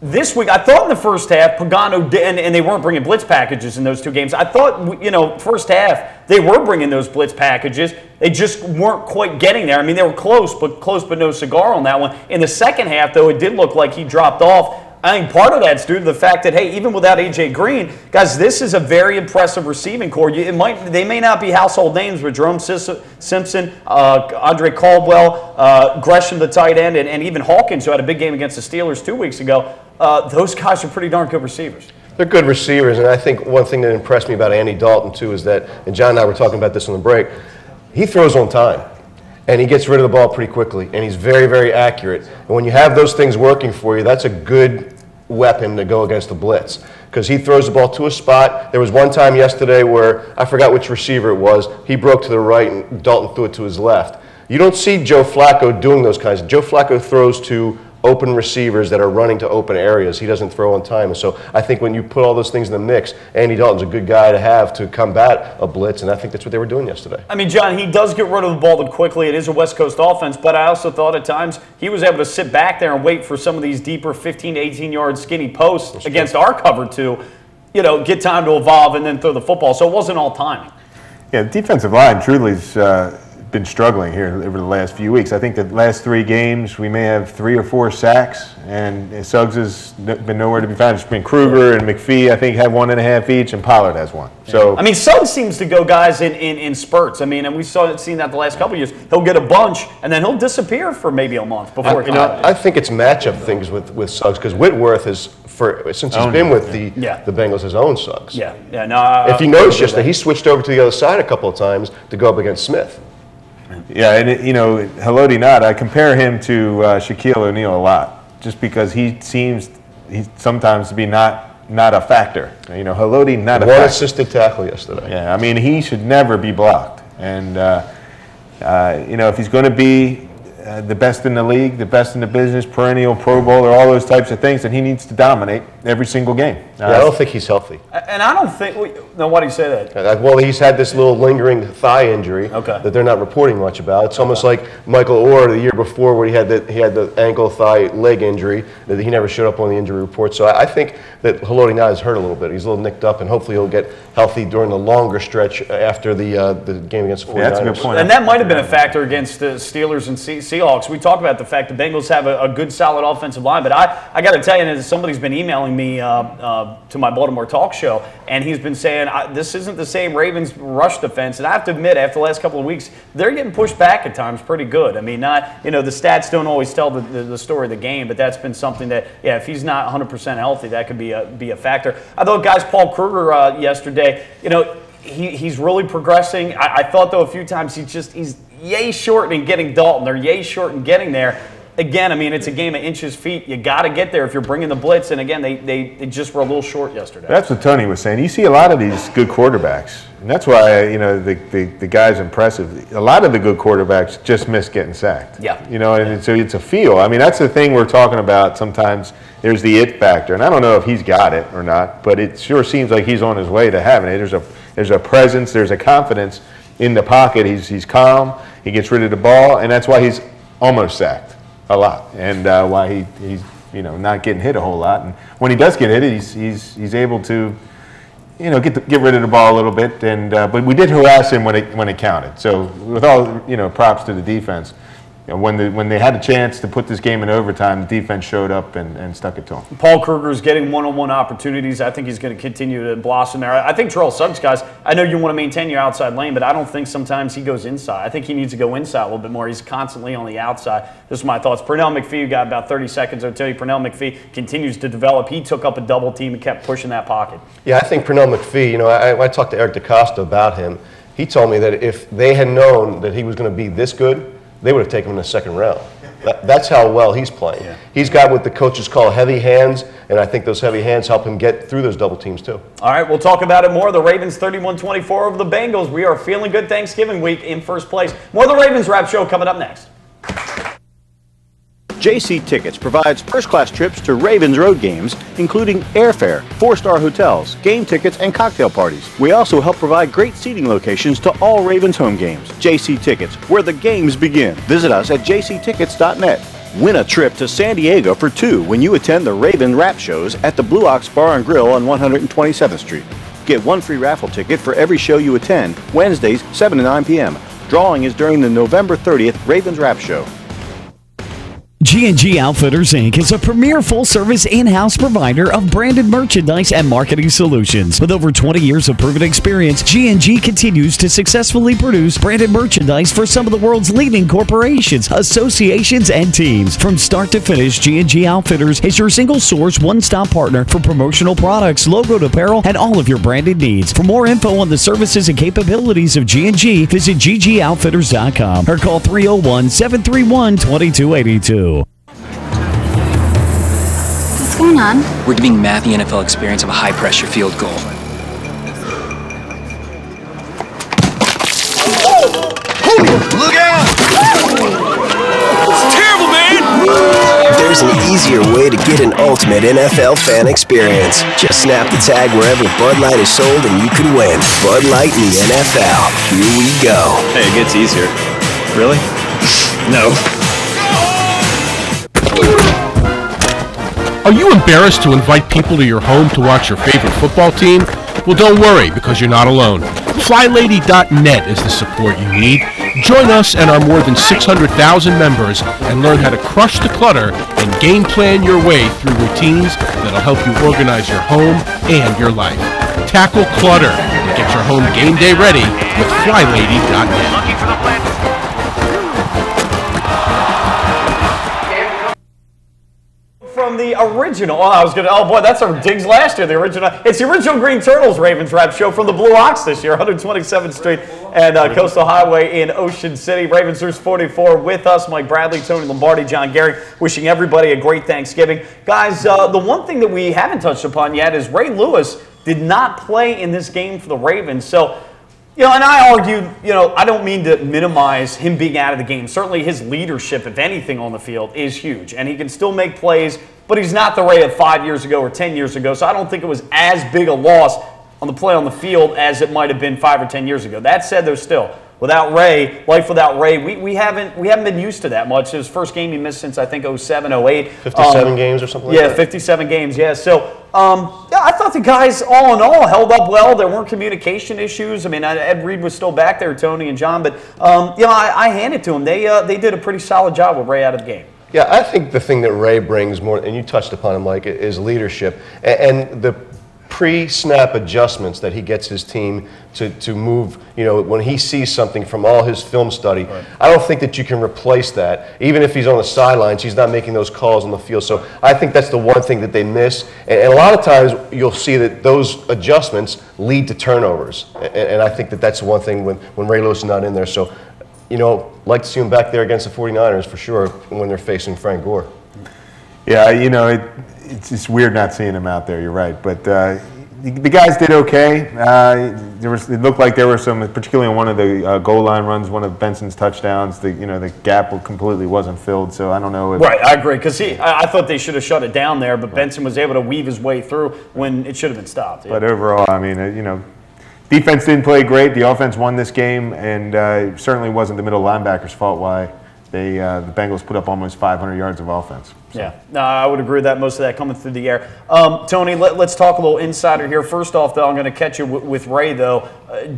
This week, I thought in the first half, Pagano did, and they weren't bringing blitz packages in those two games. I thought, first half, they were bringing those blitz packages. They just weren't quite getting there. I mean, they were close but no cigar on that one. In the second half, though, it did look like he dropped off. I think part of that's due to the fact that, hey, even without A.J. Green, guys, this is a very impressive receiving core. They may not be household names, but Jerome Simpson, Andre Caldwell, Gresham, the tight end, and even Hawkins, who had a big game against the Steelers 2 weeks ago, those guys are pretty darn good receivers. They're good receivers, and I think one thing that impressed me about Andy Dalton, too, is that, and John and I were talking about this on the break, he throws on time. And he gets rid of the ball pretty quickly, and he's very, very accurate. And when you have those things working for you, that's a good weapon to go against the blitz, because he throws the ball to a spot. There was one time yesterday where I forgot which receiver it was. He broke to the right, and Dalton threw it to his left. You don't see Joe Flacco doing those kinds. Joe Flacco throws to open receivers that are running to open areas. He doesn't throw on time. And so I think when you put all those things in the mix, Andy Dalton's a good guy to have to combat a blitz, and I think that's what they were doing yesterday. I mean, John, he does get rid of the ball quickly. It is a West Coast offense, but I also thought at times he was able to sit back there and wait for some of these deeper 15 to 18-yard skinny posts against our cover to, get time to evolve and then throw the football. So it wasn't all timing. Yeah, the defensive line truly's been struggling here over the last few weeks. I think the last 3 games we may have 3 or 4 sacks, and Suggs has been nowhere to be found. It's been Kruger and McPhee, I think, have 1.5 each, and Pollard has 1. So I mean, Suggs seems to go, guys, in spurts. I mean, and we've seen that the last couple of years. He'll get a bunch, and then he'll disappear for maybe a month before. I think it's matchup things with Suggs, because Whitworth is, since he's been with the Bengals, his own Suggs. If you notice yesterday, he switched over to the other side a couple of times to go up against Smith. Yeah, and Haloti Ngata, I compare him to Shaquille O'Neal a lot, just because he seems sometimes to be not a factor. Haloti not a factor. One assisted tackle yesterday. Yeah, I mean, he should never be blocked. And if he's going to be the best in the league, the best in the business, perennial Pro Bowler, all those types of things, and he needs to dominate every single game. I don't think he's healthy. And I don't think, now why do you say that? Well, he's had this little lingering thigh injury that they're not reporting much about. It's almost like Michael Orr the year before, where he had the ankle, thigh, leg injury, that he never showed up on the injury report. So I think that Haloti Ngata is hurt a little bit. He's a little nicked up, and hopefully he'll get healthy during the longer stretch after the game against the 49ers. Yeah, that's a good point. And that might have been a factor against the Steelers and Seahawks. We talked about the fact the Bengals have a good, solid offensive line, but I got to tell you, and somebody's been emailing me to my Baltimore talk show, and he's been saying this isn't the same Ravens rush defense. And I have to admit, after the last couple of weeks, they're getting pushed back at times pretty good. I mean, the stats don't always tell the story of the game, but that's been something that, if he's not 100% healthy, that could be a factor. I thought, guys, Paul Kruger yesterday, he's really progressing. I thought, though, a few times he's yay short in getting Dalton. They're yay short in getting there. again, I mean, it's a game of inches, feet. You got to get there if you're bringing the blitz. And again, they just were a little short yesterday. That's what Tony was saying. You see a lot of these good quarterbacks, and that's why the guy's impressive. A lot of the good quarterbacks just miss getting sacked. Yeah. And so it's a feel. I mean, that's the thing we're talking about. Sometimes there's the it factor, and I don't know if he's got it or not, but it sure seems like he's on his way to having it. There's a presence, there's a confidence in the pocket. He's calm. He gets rid of the ball, and that's why he's almost sacked a lot, and why he's not getting hit a whole lot. And when he does get hit, he's able to get rid of the ball a little bit. And but we did harass him when it counted. So with all props to the defense. When they had a chance to put this game in overtime, the defense showed up and stuck it to him. Paul Kruger's getting one-on-one opportunities. I think he's going to continue to blossom there. I think Terrell Suggs, guys, I know you want to maintain your outside lane, but I don't think sometimes he goes inside. I think he needs to go inside a little bit more. He's constantly on the outside. This is my thoughts. Pernell McPhee, got about 30 seconds. I'll tell you, Pernell McPhee continues to develop. He took up a double team and kept pushing that pocket. Yeah, I think Pernell McPhee, I talked to Eric DeCosta about him. He told me that if they had known that he was going to be this good, they would have taken him in the second round. That's how well he's playing. Yeah. He's got what the coaches call heavy hands, and I think those heavy hands help him get through those double teams too. All right, we'll talk about it more. The Ravens 31-24 over the Bengals. We are feeling good Thanksgiving week in first place. More of the Ravens Wrap Show coming up next. JC Tickets provides first-class trips to Ravens road games, including airfare, 4-star hotels, game tickets, and cocktail parties. We also help provide great seating locations to all Ravens home games. JC Tickets, where the games begin. Visit us at jctickets.net. Win a trip to San Diego for 2 when you attend the Raven Wrap Shows at the Blue Ox Bar and Grill on 127th Street. Get 1 free raffle ticket for every show you attend, Wednesdays, 7 to 9 p.m. Drawing is during the November 30th Ravens Wrap Show. G&G Outfitters, Inc. is a premier full-service in-house provider of branded merchandise and marketing solutions. With over 20 years of proven experience, G&G continues to successfully produce branded merchandise for some of the world's leading corporations, associations, and teams. From start to finish, G&G Outfitters is your single-source, one-stop partner for promotional products, logoed apparel, and all of your branded needs. For more info on the services and capabilities of G&G, visit ggoutfitters.com or call 301-731-2282. What's going on? We're giving Matt the NFL experience of a high-pressure field goal. Look out! It's terrible, man! There's an easier way to get an ultimate NFL fan experience. Just snap the tag wherever Bud Light is sold and you can win. Bud Light in the NFL. Here we go. Hey, it gets easier. Really? No. Are you embarrassed to invite people to your home to watch your favorite football team? Well, don't worry, because you're not alone. FlyLady.net is the support you need. Join us and our more than 600,000 members and learn how to crush the clutter and game plan your way through routines that'll help you organize your home and your life. Tackle clutter and get your home game day ready with FlyLady.net. From the original, oh boy, that's our digs last year. It's the original Green Turtles Ravens Wrap Show from the Blue Ox this year, 127th Street and Coastal Highway in Ocean City. Ravens Roost 44 with us, Mike Bradley, Tony Lombardi, John Gehring, wishing everybody a great Thanksgiving. Guys, the one thing that we haven't touched upon yet is Ray Lewis did not play in this game for the Ravens. So, and I argue, I don't mean to minimize him being out of the game. Certainly his leadership, if anything, on the field is huge. And he can still make plays, but he's not the Ray of 5 years ago or 10 years ago. So I don't think it was as big a loss on the play on the field as it might have been 5 or 10 years ago. That said, there's still, without Ray, life without Ray, we haven't been used to that much. His first game he missed since, I think, 07, 08. 57 games or something like that? Yeah, 57 games, yeah. So, I thought the guys, all in all, held up well. There weren't communication issues. I mean, Ed Reed was still back there, Tony and John. But, I hand it to them. They did a pretty solid job with Ray out of the game. Yeah, I think the thing that Ray brings more, and you touched upon him, Mike, is leadership. And the pre-snap adjustments that he gets his team to move, when he sees something from all his film study. Right. I don't think that you can replace that. Even if he's on the sidelines, he's not making those calls on the field. So I think that's the one thing that they miss. And a lot of times you'll see that those adjustments lead to turnovers. And I think that that's one thing when Ray Lewis is not in there. So like to see him back there against the 49ers for sure when they're facing Frank Gore. Yeah, it's just weird not seeing him out there. You're right, but the guys did okay. It looked like there were some, particularly on one of the goal line runs, one of Benson's touchdowns. The gap completely wasn't filled. So I don't know. Right, I agree because I thought they should have shut it down there, but Benson was able to weave his way through when it should have been stopped. Yeah. But overall, I mean, defense didn't play great. The offense won this game, and it certainly wasn't the middle linebackers' fault why the Bengals put up almost 500 yards of offense. So. Yeah, no, I would agree with that. Most of that coming through the air. Tony, let's talk a little insider here. First off, though, I'm going to catch you with Ray, though.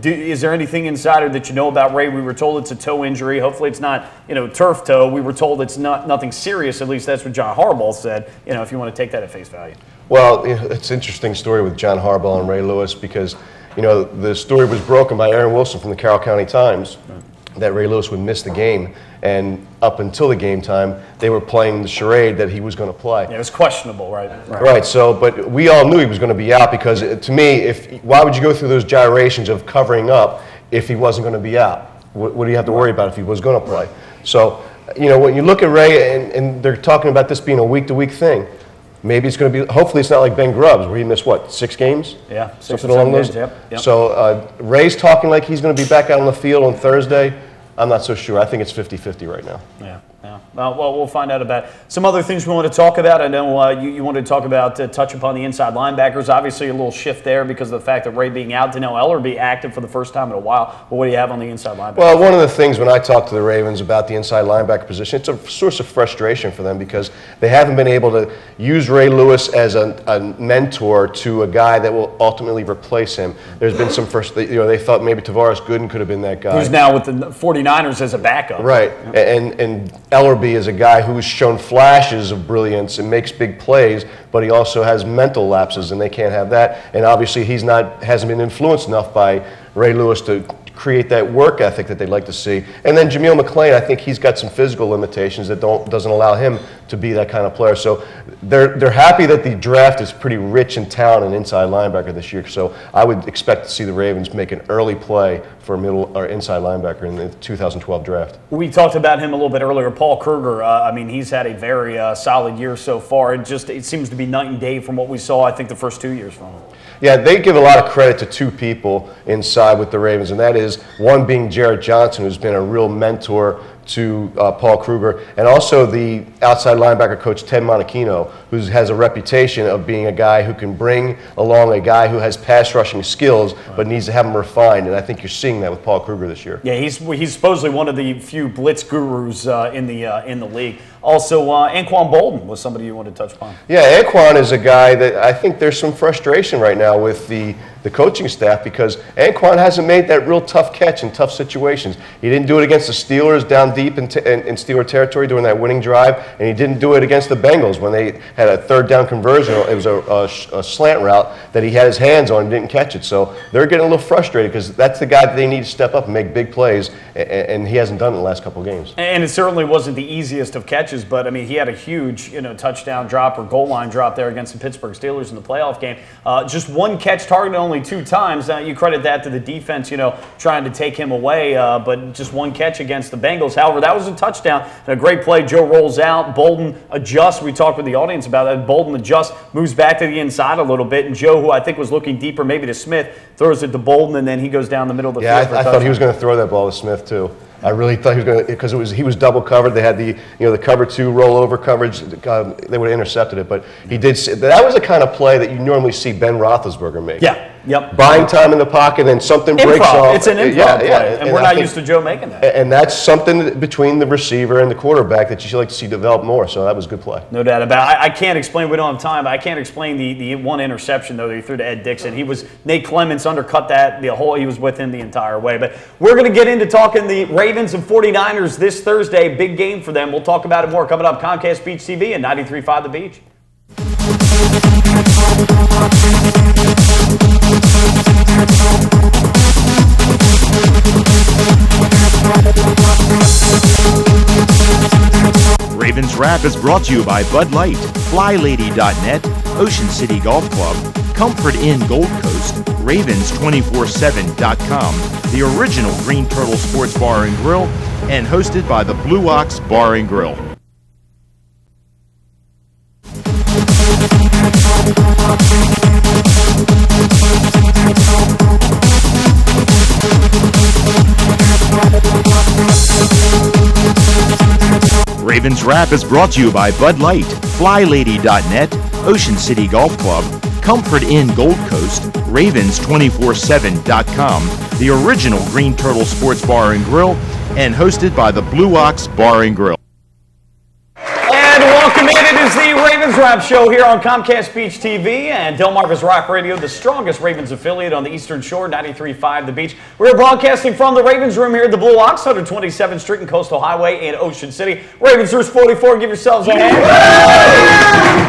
Is there anything insider that you know about Ray? We were told it's a toe injury. Hopefully it's not, turf toe. We were told it's nothing serious. At least that's what John Harbaugh said, if you want to take that at face value. Well, it's an interesting story with John Harbaugh and Ray Lewis because, the story was broken by Aaron Wilson from the Carroll County Times that Ray Lewis would miss the game. And up until the game time, they were playing the charade that he was going to play. Yeah, it was questionable, right? Right. So, but we all knew he was going to be out because, to me, why would you go through those gyrations of covering up if he wasn't going to be out? What do you have to worry about if he was going to play? So, when you look at Ray and they're talking about this being a week-to-week thing, maybe it's going to be. Hopefully, it's not like Ben Grubbs where he missed 6 games. Yeah, something along those. Yep. So Ray's talking like he's going to be back out on the field on Thursday. I'm not so sure. I think it's 50-50 right now. Yeah. Well, we'll find out about some other things we want to talk about. I know you wanted to talk about, touch upon the inside linebackers. Obviously, a little shift there because of the fact that Ray being out. Danielle Ellerbe active for the first time in a while. But what do you have on the inside linebacker? Well, one of the things when I talk to the Ravens about the inside linebacker position, it's a source of frustration for them because they haven't been able to use Ray Lewis as a mentor to a guy that will ultimately replace him. There's been some they thought maybe Tavares Gooden could have been that guy. Who's now with the 49ers as a backup. Right. Yeah. And Ellerbe is a guy who's shown flashes of brilliance and makes big plays, but he also has mental lapses, and they can't have that. And obviously, hasn't been influenced enough by Ray Lewis to create that work ethic that they'd like to see. And then Jameel McClain, I think he's got some physical limitations that doesn't allow him to be that kind of player. So they're happy that the draft is pretty rich in talent and inside linebacker this year. So I would expect to see the Ravens make an early play for a middle or inside linebacker in the 2012 draft. We talked about him a little bit earlier. Paul Kruger, he's had a very solid year so far. It seems to be night and day from what we saw, I think, the first 2 years from him. Yeah, they give a lot of credit to 2 people inside with the Ravens, and that is one being Jarrett Johnson, who's been a real mentor to Paul Kruger, and also the outside linebacker coach Ted Monachino, who has a reputation of being a guy who can bring along a guy who has pass rushing skills but needs to have them refined, and I think you're seeing that with Paul Kruger this year. Yeah, he's supposedly one of the few blitz gurus in the league. Also, Anquan Bolden was somebody you wanted to touch upon. Yeah, Anquan is a guy that I think there's some frustration right now with the coaching staff because Anquan hasn't made that real tough catch in tough situations. He didn't do it against the Steelers down deep in Steeler territory during that winning drive, and he didn't do it against the Bengals when they had a third down conversion. It was a slant route that he had his hands on and didn't catch it. So they're getting a little frustrated because that's the guy that they need to step up and make big plays, and he hasn't done it in the last couple of games. And it certainly wasn't the easiest of catches, but he had a huge touchdown drop or goal line drop there against the Pittsburgh Steelers in the playoff game. Just one catch, targeted only 2 times. You credit that to the defense, trying to take him away, but just one catch against the Bengals. However, that was a touchdown and a great play. Joe rolls out. Bolden adjusts. We talked with the audience about that. Bolden adjusts, moves back to the inside a little bit, and Joe, who I think was looking deeper maybe to Smith, throws it to Bolden, and then he goes down the middle of the field. Yeah, I thought he was going to throw that ball to Smith too. I really thought he was going to, because he was double covered. They had the cover 2 rollover coverage. They would have intercepted it, but he did. That was the kind of play that you normally see Ben Roethlisberger make. Yeah. Yep. Buying time in the pocket, and something breaks off. It's an improv play, and we're not used to Joe making that. And that's something between the receiver and the quarterback that you should like to see develop more. So that was a good play. No doubt about it. I can't explain. We don't have time. But I can't explain the one interception though that he threw to Ed Dixon. Nate Clements undercut that. He was with him the entire way. But we're going to get into talking the Ravens and 49ers this Thursday. Big game for them. We'll talk about it more coming up. Comcast Beach TV and 93.5 The Beach. Ravens Wrap is brought to you by Bud Light, FlyLady.net, Ocean City Golf Club, Comfort Inn Gold Coast, Ravens247.com, the original Green Turtle Sports Bar and Grill, and hosted by the Blue Ox Bar and Grill. Ravens Wrap is brought to you by Bud Light, FlyLady.net, Ocean City Golf Club, Comfort Inn Gold Coast, Ravens247.com, the original Green Turtle Sports Bar and Grill, and hosted by the Blue Ox Bar and Grill. And welcome in. It is the Ravens Wrap Show here on Comcast Beach TV and Delmarva's Rock Radio, the strongest Ravens affiliate on the Eastern Shore, 93.5 The Beach. We're broadcasting from the Ravens Room here at the Blue Ox, 127th Street and Coastal Highway in Ocean City. Ravens Room 44, give yourselves a hand.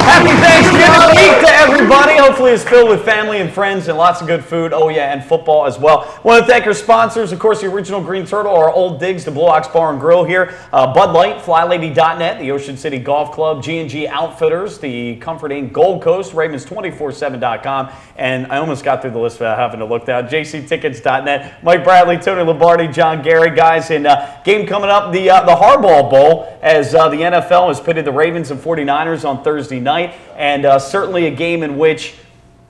Happy Thanksgiving week to everybody. Hopefully it's filled with family and friends and lots of good food. Oh yeah, and football as well. Want to thank our sponsors, of course, the original Green Turtle, our Old Digs, the Blue Ox Bar and Grill here, Bud Light, FlyLady.net, the Ocean City Golf Club, G&G Outfitters, the Comfort Inn Gold Coast, Ravens247.com, and I almost got through the list without having to look down, JCTickets.net, Mike Bradley, Tony Lombardi, John Gary, guys, and game coming up, the Harbaugh Bowl, as the NFL has pitted the Ravens and 49ers on Thursday night, and certainly a game in which,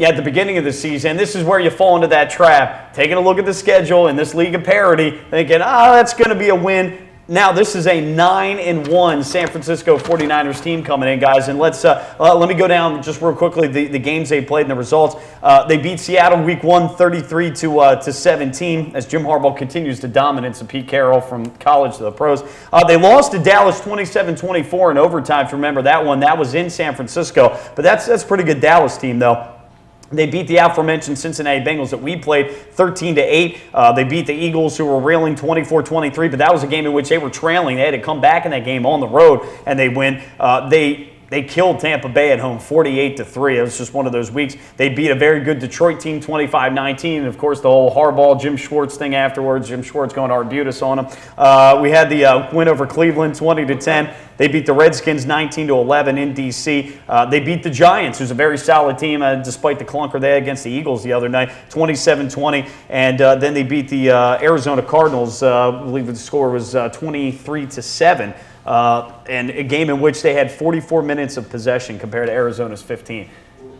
at the beginning of the season, this is where you fall into that trap, taking a look at the schedule in this league of parity, thinking, that's going to be a win. Now, this is a 9-1 San Francisco 49ers team coming in, guys. And let me go down just real quickly the games they played and the results. They beat Seattle week 1, 33-17, as Jim Harbaugh continues to dominance of Pete Carroll from college to the pros. They lost to Dallas 27-24 in overtime. If you remember that one, that was in San Francisco. But that's a pretty good Dallas team, though. They beat the aforementioned Cincinnati Bengals that we played 13-8. They beat the Eagles, who were reeling 24-23, but that was a game in which they were trailing. They had to come back in that game on the road, and they win. They killed Tampa Bay at home 48-3. It was just one of those weeks. They beat a very good Detroit team 25-19. And, of course, the whole Harbaugh, Jim Schwartz thing afterwards. Jim Schwartz going to Arbutus on them. We had the win over Cleveland 20-10. They beat the Redskins 19-11 in D.C. They beat the Giants, who's a very solid team, despite the clunker they had against the Eagles the other night, 27-20. And then they beat the Arizona Cardinals. I believe the score was 23-7. And a game in which they had 44 minutes of possession compared to Arizona's 15.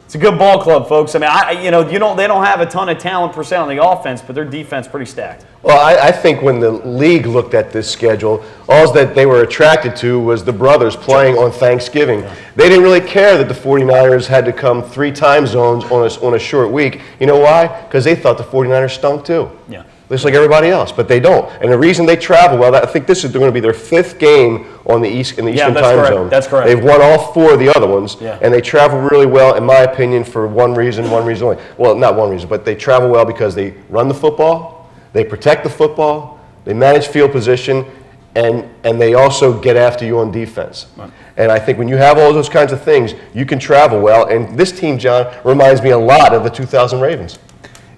It's a good ball club, folks. I mean, they don't have a ton of talent per se on the offense, but their defense pretty stacked. Well, I think when the league looked at this schedule, all that they were attracted to was the brothers playing on Thanksgiving. Yeah. They didn't really care that the 49ers had to come 3 time zones on a short week. You know why? Because they thought the 49ers stunk too. Yeah. Just like everybody else, but they don't. And the reason they travel well, I think this is going to be their 5th game on the Eastern time zone. That's correct. They've won all 4 of the other ones, and they travel really well, in my opinion, for one reason only. Well, not one reason, but they travel well because they run the football, they protect the football, they manage field position, and they also get after you on defense. Right. And I think when you have all those kinds of things, you can travel well. And this team, John, reminds me a lot of the 2000 Ravens.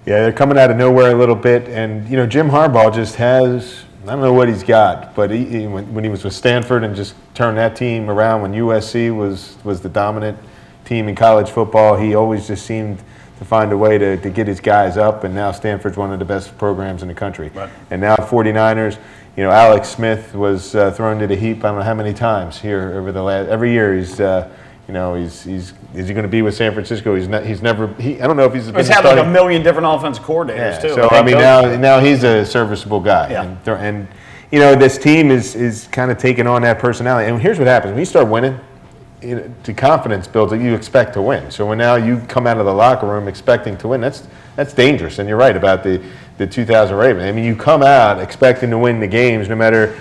Yeah, they're coming out of nowhere a little bit, and Jim Harbaugh just has, I don't know what he's got, but when he was with Stanford and just turned that team around, when USC was the dominant team in college football, he always just seemed to find a way to get his guys up, and now Stanford's one of the best programs in the country. Right. And now 49ers, Alex Smith was thrown to the heap I don't know how many times here over the last, every year he's is he going to be with San Francisco? I don't know if he's had like a million different offensive coordinators too. So I mean now he's a serviceable guy. Yeah. And this team is kind of taking on that personality. And here's what happens when you start winning. The confidence builds that you expect to win. So when now you come out of the locker room expecting to win, that's dangerous. And you're right about the 2000 Ravens. I mean, you come out expecting to win the games, no matter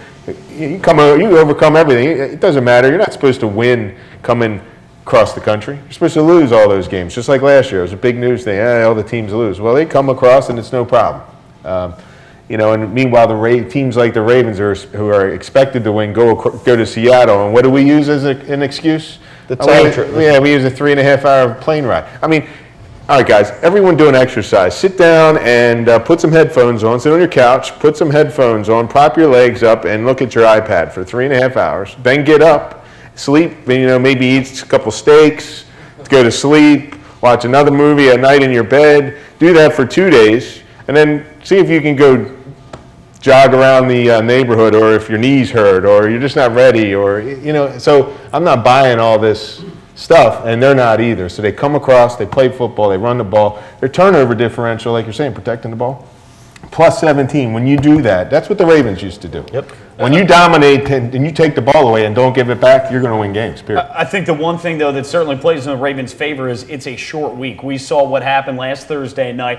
you overcome everything. It doesn't matter. You're not supposed to win coming across the country. You're supposed to lose all those games, just like last year. It was a big news thing. All the teams lose. Well, they come across and it's no problem. And meanwhile, teams like the Ravens who are expected to win go to Seattle. And what do we use as an excuse? The time trip. Yeah, we use a 3.5-hour plane ride. I mean, all right, guys, everyone doing exercise. Sit down and put some headphones on. Sit on your couch, put some headphones on, prop your legs up, and look at your iPad for 3.5 hours. Then get up, sleep, maybe eat a couple steaks, go to sleep, watch another movie at night in your bed. Do that for 2 days, and then see if you can go jog around the neighborhood, or if your knee's hurt, or you're just not ready, or, you know, so I'm not buying all this stuff, and they're not either. So they come across, they play football, they run the ball. Their turnover differential, like you're saying, protecting the ball, plus 17. When you do that, that's what the Ravens used to do. Yep. When you dominate and you take the ball away and don't give it back, you're going to win games, period. I think the one thing, though, that certainly plays in the Ravens' favor is it's a short week. We saw what happened last Thursday night,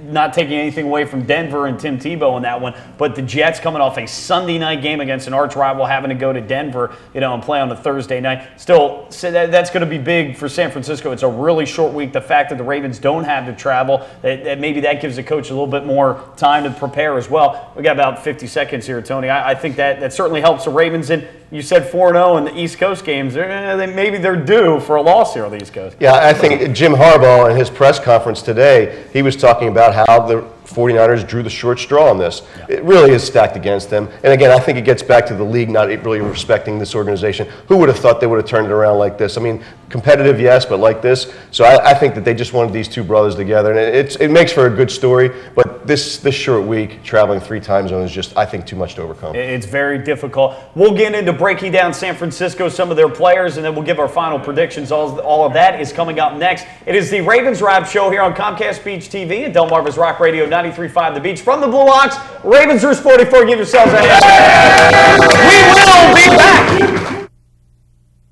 not taking anything away from Denver and Tim Tebow in that one, but the Jets coming off a Sunday night game against an arch rival, having to go to Denver, you know, and play on a Thursday night. Still, so that's going to be big for San Francisco. It's a really short week. The fact that the Ravens don't have to travel, that maybe that gives the coach a little bit more time to prepare as well. We got about 50 seconds here, Tony. I think that certainly helps the Ravens. And you said 4-0 in the East Coast games. Maybe they're due for a loss here on the East Coast. Yeah, I think Jim Harbaugh in his press conference today, he was talking about how the 49ers drew the short straw on this. Yeah. It really is stacked against them. And again, I think it gets back to the league not really respecting this organization. Who would have thought they would have turned it around like this? I mean, competitive, yes, but like this. So I think that they just wanted these two brothers together. And it makes for a good story. But this short week, traveling 3 time zones, is just, I think, too much to overcome. It's very difficult. We'll get into breaking down San Francisco, some of their players, and then we'll give our final predictions. All of that is coming up next. It is the Ravens Wrap Show here on Comcast Beach TV and Delmarva's Rock Radio 93.5 The Beach. From the Blue Ox, Ravens Roost 44. Give yourselves a hand. We will be back.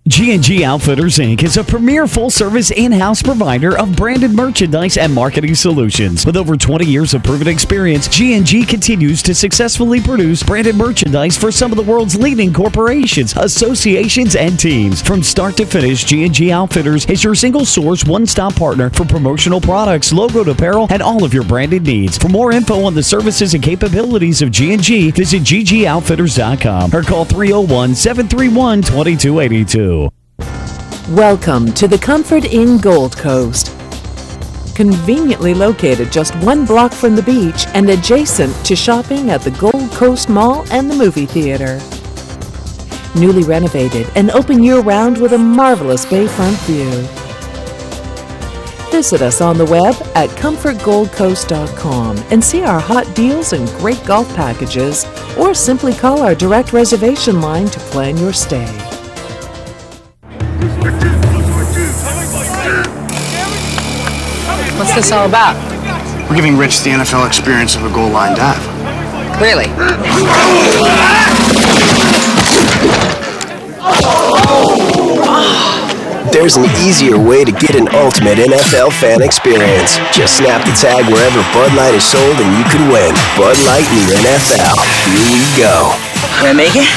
G&G Outfitters, Inc. is a premier full-service in-house provider of branded merchandise and marketing solutions. With over 20 years of proven experience, G&G continues to successfully produce branded merchandise for some of the world's leading corporations, associations, and teams. From start to finish, G&G Outfitters is your single-source, one-stop partner for promotional products, logoed apparel, and all of your branded needs. For more info on the services and capabilities of G&G, visit ggoutfitters.com or call 301-731-2282. Welcome to the Comfort Inn Gold Coast. Conveniently located just 1 block from the beach and adjacent to shopping at the Gold Coast Mall and the movie theater. Newly renovated and open year-round with a marvelous bayfront view. Visit us on the web at comfortgoldcoast.com and see our hot deals and great golf packages, or simply call our direct reservation line to plan your stay. What's this all about? We're giving Rich the NFL experience of a goal line dive. Really? There's an easier way to get an ultimate NFL fan experience. Just snap the tag wherever Bud Light is sold and you could win. Bud Light in your NFL. Here we go. Can I make it?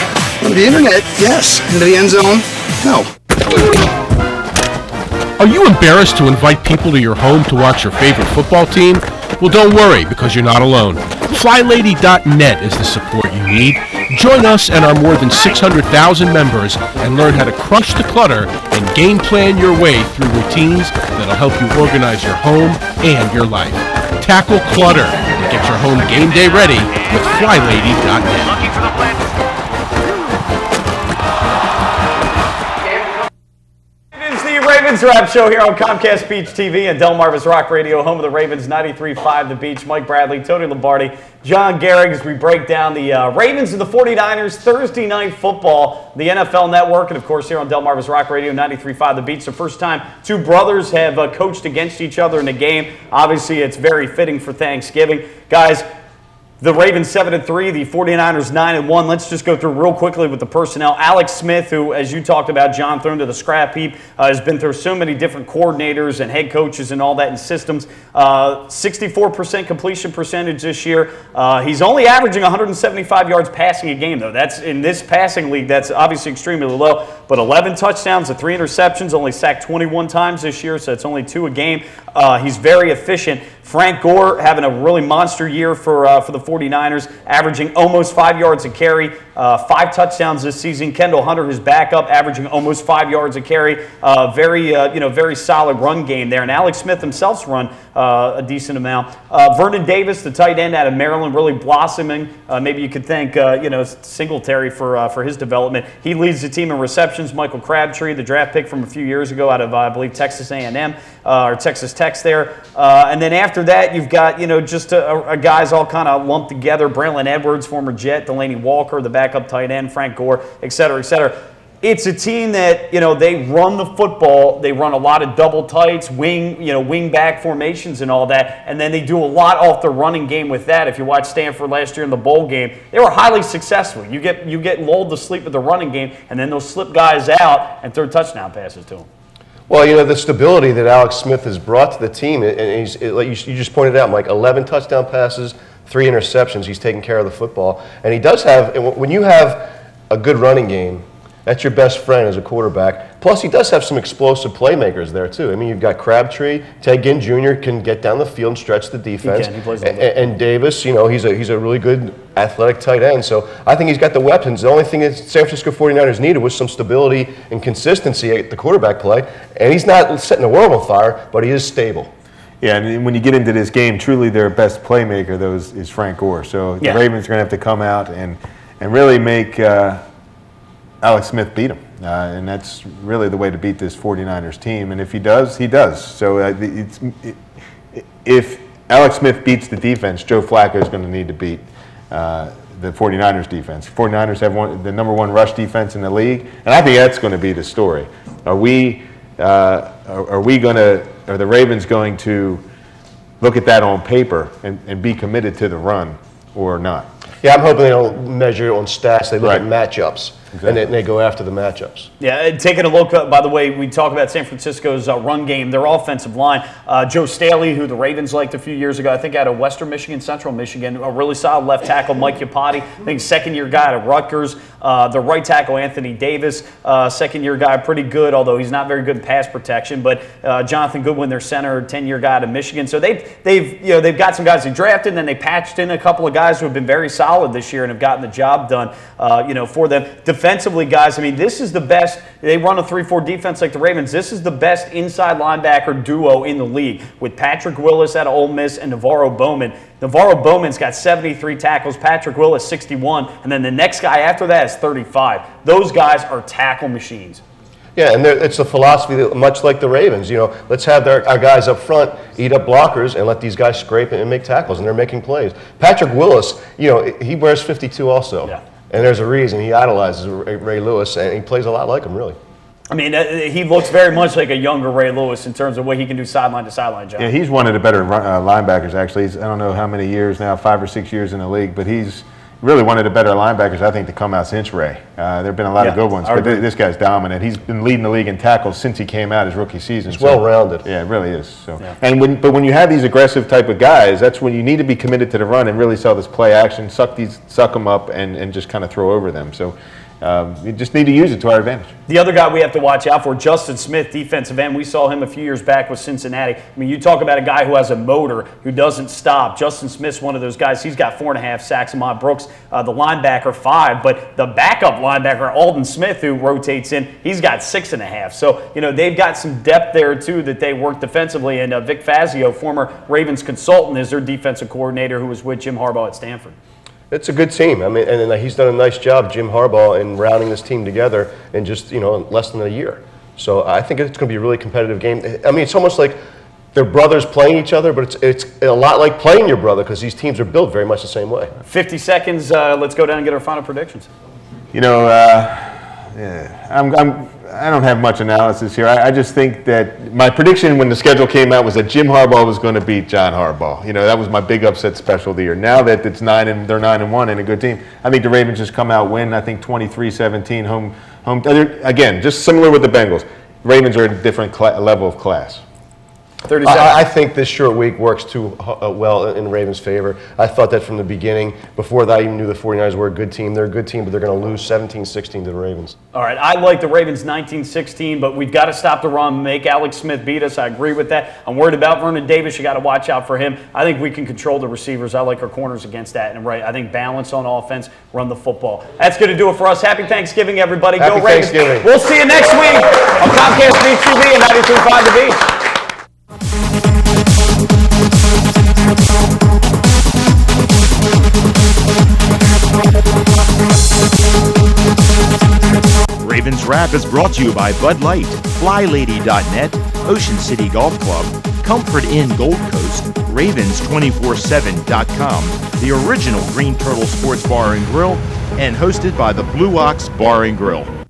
On the internet, yes. Into the end zone, no. Are you embarrassed to invite people to your home to watch your favorite football team? Well, don't worry, because you're not alone. FlyLady.net is the support you need. Join us and our more than 600,000 members and learn how to crush the clutter and game plan your way through routines that'll help you organize your home and your life. Tackle clutter and get your home game day ready with FlyLady.net. Looking for the plan. Ravens Wrap Show here on Comcast Beach TV and Delmarva's Rock Radio, home of the Ravens 93.5 The Beach. Mike Bradley, Tony Lombardi, John Gehrig, as we break down the Ravens and the 49ers Thursday Night Football, the NFL Network, and of course here on Delmarva's Rock Radio 93.5 The Beach. The first time 2 brothers have coached against each other in a game. Obviously, it's very fitting for Thanksgiving. Guys, the Ravens 7-3, the 49ers 9-1. Let's just go through real quickly with the personnel. Alex Smith, who, as you talked about, John, thrown to the scrap heap, has been through so many different coordinators and head coaches and all that in systems. 64% completion percentage this year. He's only averaging 175 yards passing a game, though. That's in this passing league, that's obviously extremely low. But 11 touchdowns and 3 interceptions, only sacked 21 times this year, so it's only 2 a game. He's very efficient. Frank Gore having a really monster year for the 49ers, averaging almost 5 yards a carry, 5 touchdowns this season. Kendall Hunter, his backup, averaging almost 5 yards a carry. Very solid run game there. And Alex Smith himself's run a decent amount. Vernon Davis, the tight end out of Maryland, really blossoming. Maybe you could thank Singletary for his development. He leads the team in receptions. Michael Crabtree, the draft pick from a few years ago out of, I believe, Texas A&M or Texas Tech there. And then after that, you've got, just a guys all kind of lumped together. Braylon Edwards, former Jet, Delaney Walker, the backup tight end, Frank Gore, et cetera, et cetera. It's a team that, they run the football. They run a lot of double tights, wing back formations and all that. And then they do a lot off the running game with that. If you watch Stanford last year in the bowl game, they were highly successful. You get lulled to sleep with the running game, and then they'll slip guys out and throw touchdown passes to them. Well, the stability that Alex Smith has brought to the team, and like you just pointed out, Mike, 11 touchdown passes, 3 interceptions. He's taking care of the football. And he does have, when you have a good running game, that's your best friend as a quarterback. Plus, he does have some explosive playmakers there, too. I mean, you've got Crabtree. Ted Ginn Jr. can get down the field and stretch the defense. He plays a little bit. And Davis, he's a really good athletic tight end. So I think he's got the weapons. The only thing that San Francisco 49ers needed was some stability and consistency at the quarterback play. And he's not setting the world on fire, but he is stable. Yeah, and when you get into this game, truly their best playmaker, is Frank Gore. So the Ravens are going to have to come out and really make Alex Smith beat him. And that's really the way to beat this 49ers team. And if he does, he does. So if Alex Smith beats the defense, Joe Flacco is going to need to beat the 49ers defense. 49ers have the number 1 rush defense in the league, and I think that's going to be the story. Are the Ravens going to look at that on paper and be committed to the run or not? Yeah, I'm hoping they don't measure it on stats. They look at matchups. Exactly. And they go after the matchups. Yeah, taking a look, by the way, we talk about San Francisco's run game, their offensive line. Joe Staley, who the Ravens liked a few years ago, I think out of Western Michigan, Central Michigan, a really solid left tackle, Mike Iupati, I think second-year guy out of Rutgers. The right tackle, Anthony Davis, second-year guy, pretty good, although he's not very good in pass protection. But Jonathan Goodwin, their center, 10-year guy out of Michigan. So they've got some guys they drafted, and then they patched in a couple of guys who have been very solid this year and have gotten the job done, for them. Defensively, guys, I mean, this is the best. They run a 3-4 defense like the Ravens. This is the best inside linebacker duo in the league with Patrick Willis out of Ole Miss and Navarro Bowman. Navarro Bowman's got 73 tackles, Patrick Willis 61, and then the next guy after that is 35. Those guys are tackle machines. Yeah, and it's a philosophy that, much like the Ravens, let's have our guys up front eat up blockers and let these guys scrape and make tackles, and they're making plays. Patrick Willis, he wears 52 also. Yeah. And there's a reason he idolizes Ray Lewis, and he plays a lot like him, really. I mean, he looks very much like a younger Ray Lewis in terms of what he can do sideline to sideline, John. Yeah, he's one of the better linebackers, actually. I don't know how many years now, 5 or 6 years in the league, but he's really one of the better linebackers, I think, to come out since Ray. There have been a lot of good ones, but this guy's dominant. He's been leading the league in tackles since he came out his rookie season. He's well-rounded. Yeah, it really is. So, but when you have these aggressive type of guys, that's when you need to be committed to the run and really sell this play action, suck them up, and just kind of throw over them. So you just need to use it to our advantage. The other guy we have to watch out for, Justin Smith, defensive end. We saw him a few years back with Cincinnati. I mean, you talk about a guy who has a motor, who doesn't stop. Justin Smith's one of those guys. He's got 4.5 sacks. Ahmad Brooks, the linebacker, 5. But the backup linebacker, Alden Smith, who rotates in, he's got 6.5. So, they've got some depth there, too, that they work defensively. And Vic Fazio, former Ravens consultant, is their defensive coordinator who was with Jim Harbaugh at Stanford. It's a good team. I mean, and he's done a nice job, Jim Harbaugh, in rounding this team together in just less than a year. So I think it's going to be a really competitive game. I mean, it's almost like they're brothers playing each other, but it's a lot like playing your brother because these teams are built very much the same way. 50 seconds. Let's go down and get our final predictions. I don't have much analysis here. I just think that my prediction when the schedule came out was that Jim Harbaugh was going to beat John Harbaugh. That was my big upset special of the year. Now that it's they're 9-1 and a good team, I think the Ravens just come out win. I think 23-17 home. Again, just similar with the Bengals. Ravens are at a different level of class. 30 seconds. I think this short week works too well in Ravens' favor. I thought that from the beginning. Before that, I even knew the 49ers were a good team. They're a good team, but they're going to lose 17-16 to the Ravens. All right, I like the Ravens 19-16, but we've got to stop the run, make Alex Smith beat us. I agree with that. I'm worried about Vernon Davis. You got to watch out for him. I think we can control the receivers. I like our corners against that. And I think balance on offense, run the football. That's going to do it for us. Happy Thanksgiving, everybody. Happy Go Ravens. Thanksgiving. We'll see you next week on Comcast Beach TV and 93.5 The Beach. Ravens Wrap is brought to you by Bud Light, FlyLady.net, Ocean City Golf Club, Comfort Inn Gold Coast, Ravens247.com, the original Green Turtle Sports Bar and Grill, and hosted by the Blue Ox Bar and Grill.